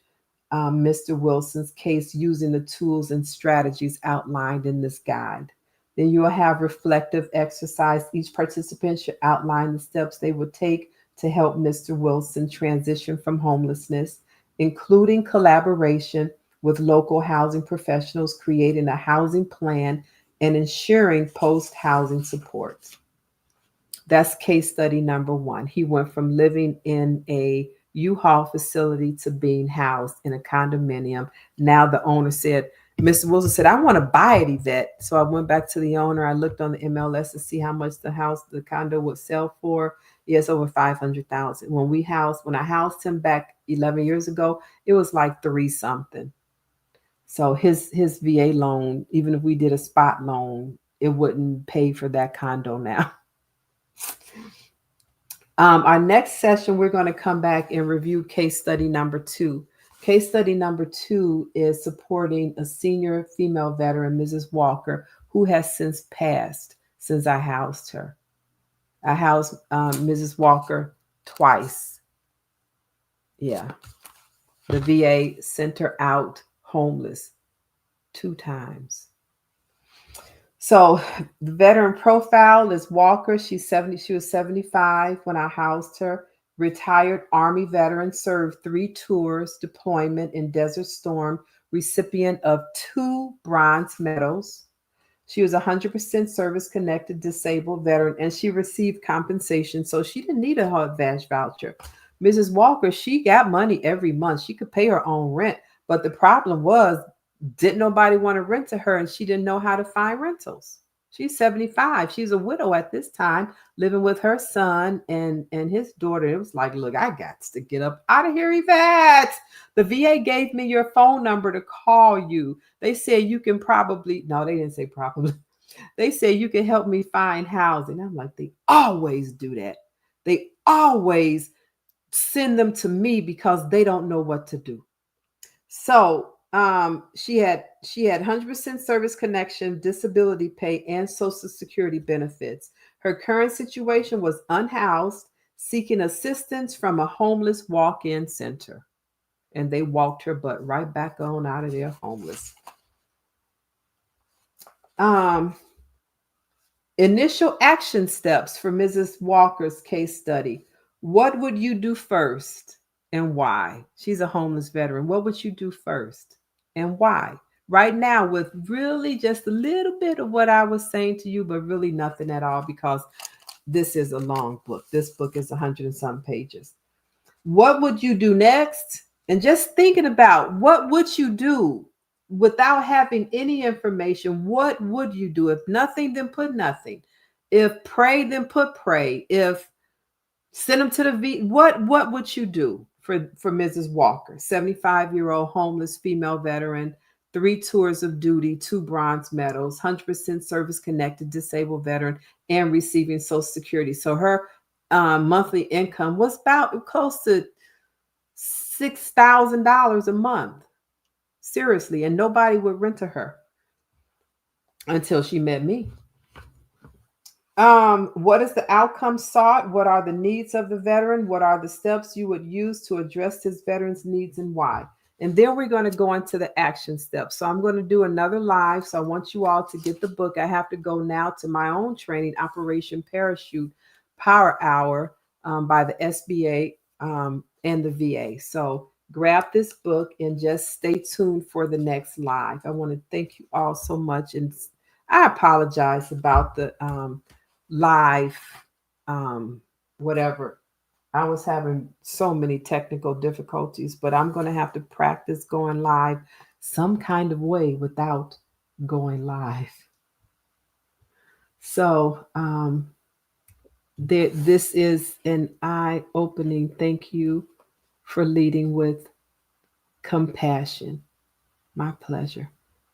Speaker 2: Mr. Wilson's case using the tools and strategies outlined in this guide. Then you will have reflective exercise. Each participant should outline the steps they would take to help Mr. Wilson transition from homelessness, including collaboration with local housing professionals, creating a housing plan, and ensuring post housing support. That's case study number one. He went from living in a U-Haul facility to being housed in a condominium. Now the owner said, Mr. Wilson said, I want to buy it, Evette. So I went back to the owner. I looked on the MLS to see how much the condo would sell for. Yes, over 500,000. When I housed him back 11 years ago, it was like three something. So his VA loan, even if we did a spot loan, it wouldn't pay for that condo now. Our next session, we're going to come back and review case study number 2. Case study number 2 is supporting a senior female veteran, Mrs. Walker, who has since passed since I housed her. I housed Mrs. Walker twice. Yeah. The VA sent her out homeless 2 times. So the veteran profile is Walker. She's 70. She was 75 when I housed her. Retired Army veteran, served 3 tours, deployment in Desert Storm, recipient of 2 bronze medals. She was 100% service connected disabled veteran, and she received compensation, so she didn't need a HUD badge voucher. Mrs. Walker, she got money every month. She could pay her own rent, but the problem was, didn't nobody want to rent to her, and she didn't know how to find rentals. She's 75. She's a widow at this time, living with her son and his daughter. It was like, look, I got to get up out of here, Evette. The VA gave me your phone number to call you. They said you can probably, no, they didn't say probably. They said you can help me find housing. I'm like, they always do that. They always send them to me because they don't know what to do. So she had 100% service connection, disability pay, and Social Security benefits. Her current situation was unhoused, seeking assistance from a homeless walk-in center, and they walked her butt right back on out of there homeless. Um, Initial action steps for Mrs. Walker's case study. What would you do first and why? She's a homeless veteran. What would you do first and why? Right now, with really just a little bit of what I was saying to you, but really nothing at all, because this is a long book. This book is 100 and some pages. What would you do next? And just thinking about what would you do without having any information. What would you do? If nothing, then put nothing. If pray, then put pray. If send them to the what would you do for Mrs. Walker, 75-year-old homeless female veteran, 3 tours of duty, 2 bronze medals, 100% service connected disabled veteran, and receiving Social Security. So her monthly income was about close to $6,000 a month. Seriously, and nobody would rent to her until she met me. What is the outcome sought? What are the needs of the veteran? What are the steps you would use to address his veteran's needs and why? And then we're going to go into the action steps. So I'm going to do another live. So I want you all to get the book. I have to go now to my own training, Operation Parachute Power Hour, by the SBA and the VA. So grab this book and just stay tuned for the next live. I want to thank you all so much. And I apologize about the live, whatever. I was having so many technical difficulties, but I'm going to have to practice going live some kind of way without going live. So, this is an eye opening. Thank you for leading with compassion. My pleasure.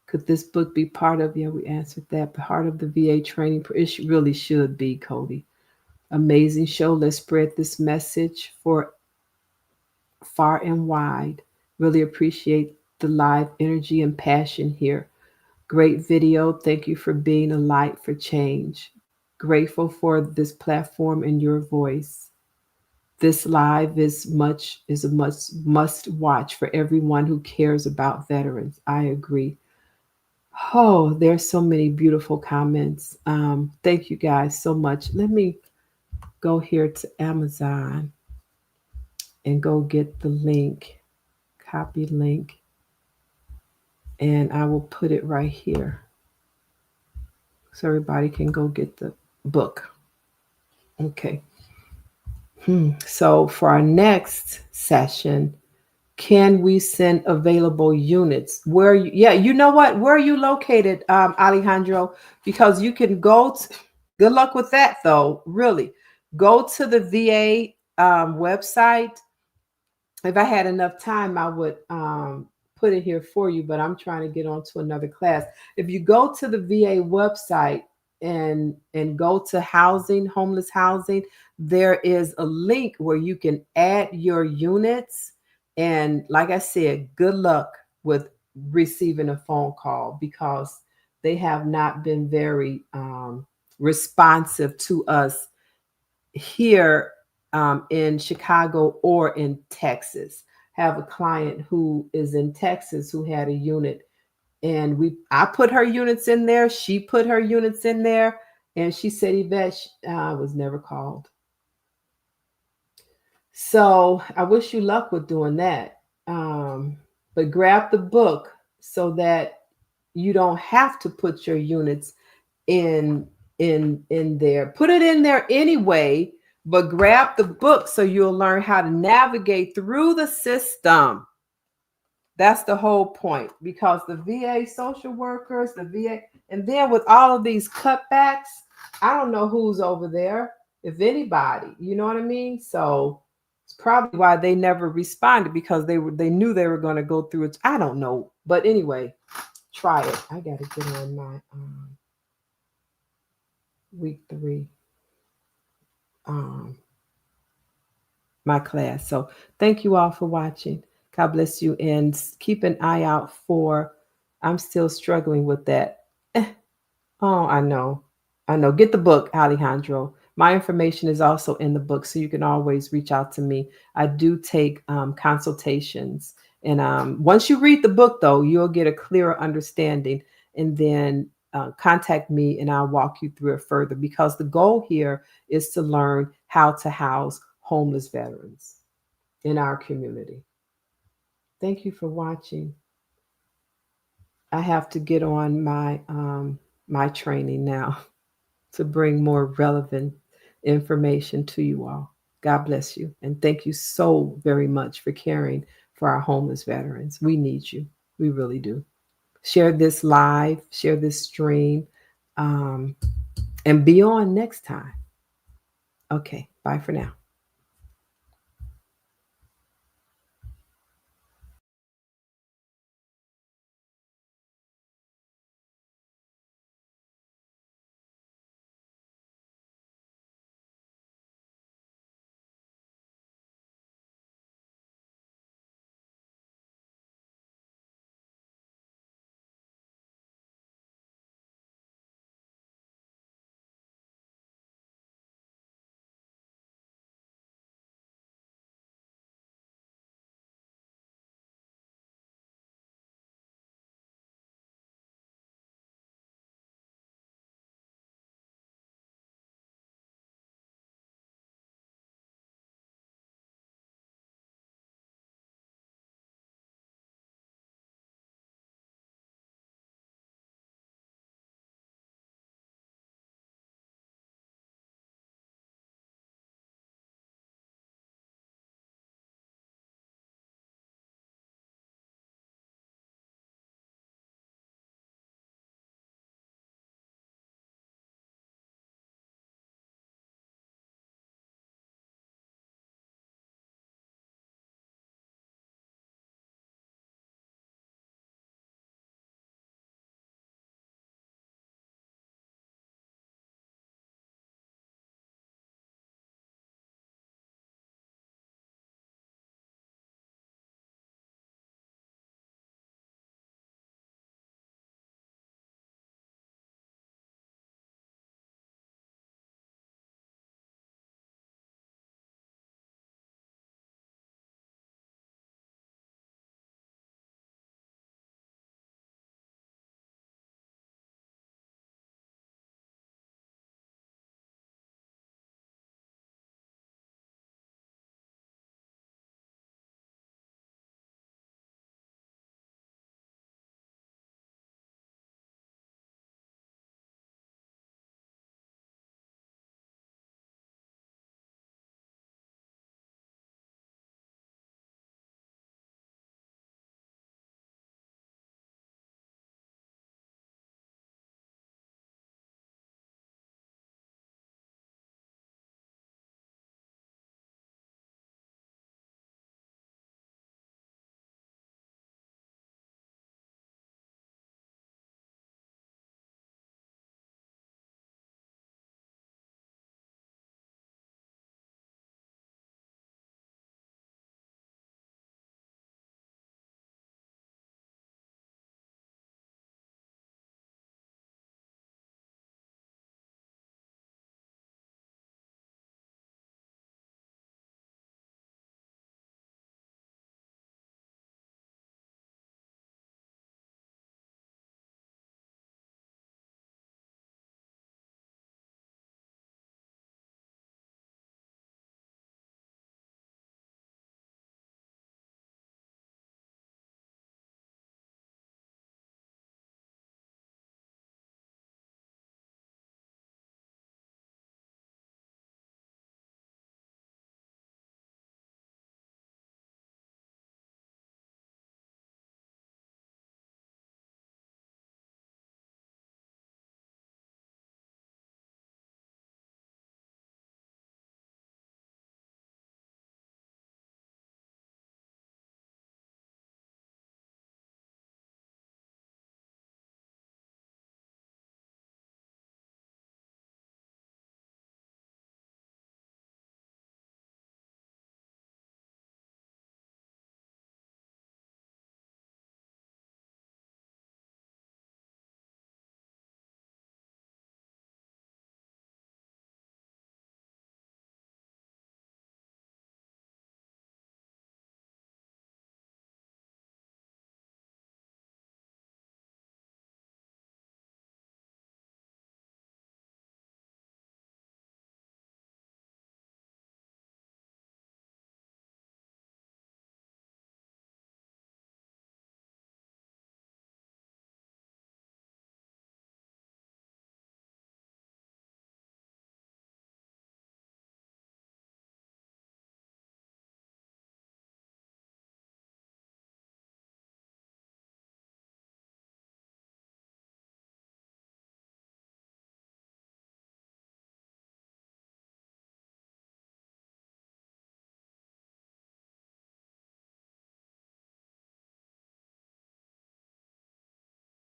Speaker 2: Could this book be part of, yeah, we answered that, part of the VA training? It really should be, Cody. Amazing show. Let's spread this message for far and wide. Really appreciate the live energy and passion here. Great video. Thank you for being a light for change. Grateful for this platform and your voice. This live is a must watch for everyone who cares about veterans. I agree. Oh, there's so many beautiful comments. Thank you guys so much. Let me go here to Amazon and go get the link, copy link, and I will put it right here so everybody can go get the book. Okay. So for our next session, can we send available units? Where you, yeah, you know what? Where are you located, Alejandro? Because you can go to, good luck with that though, really. Go to the VA website. If I had enough time, I would put it here for you, but I'm trying to get on to another class. If you go to the VA website and go to housing, homeless housing, there is a link where you can add your units. And like I said, good luck with receiving a phone call, because they have not been very responsive to us here in Chicago or in Texas. Have a client who is in Texas who had a unit, and I put her units in there. She put her units in there, and she said, Evette, I was never called. So I wish you luck with doing that. But grab the book so that you don't have to put your units in there. Put it in there anyway, but grab the book so you'll learn how to navigate through the system. That's the whole point, because the VA social workers, the VA, and then with all of these cutbacks, I don't know who's over there, if anybody, you know what I mean? So it's probably why they never responded, because they knew they were going to go through it. I don't know, but anyway, try it. I got to get on my week 3 um my class. So thank you all for watching. God bless you, and keep an eye out for. I'm still struggling with that. Oh, I know. I know. Get the book, Alejandro. My information is also in the book, so you can always reach out to me. I do take consultations. And once you read the book, though, you'll get a clearer understanding. And then contact me and I'll walk you through it further, because the goal here is to learn how to house homeless veterans in our community. Thank you for watching. I have to get on my training now to bring more relevant information to you all. God bless you. And thank you so very much for caring for our homeless veterans. We need you. We really do. Share this live, share this stream, um, and be on next time. Okay, bye for now.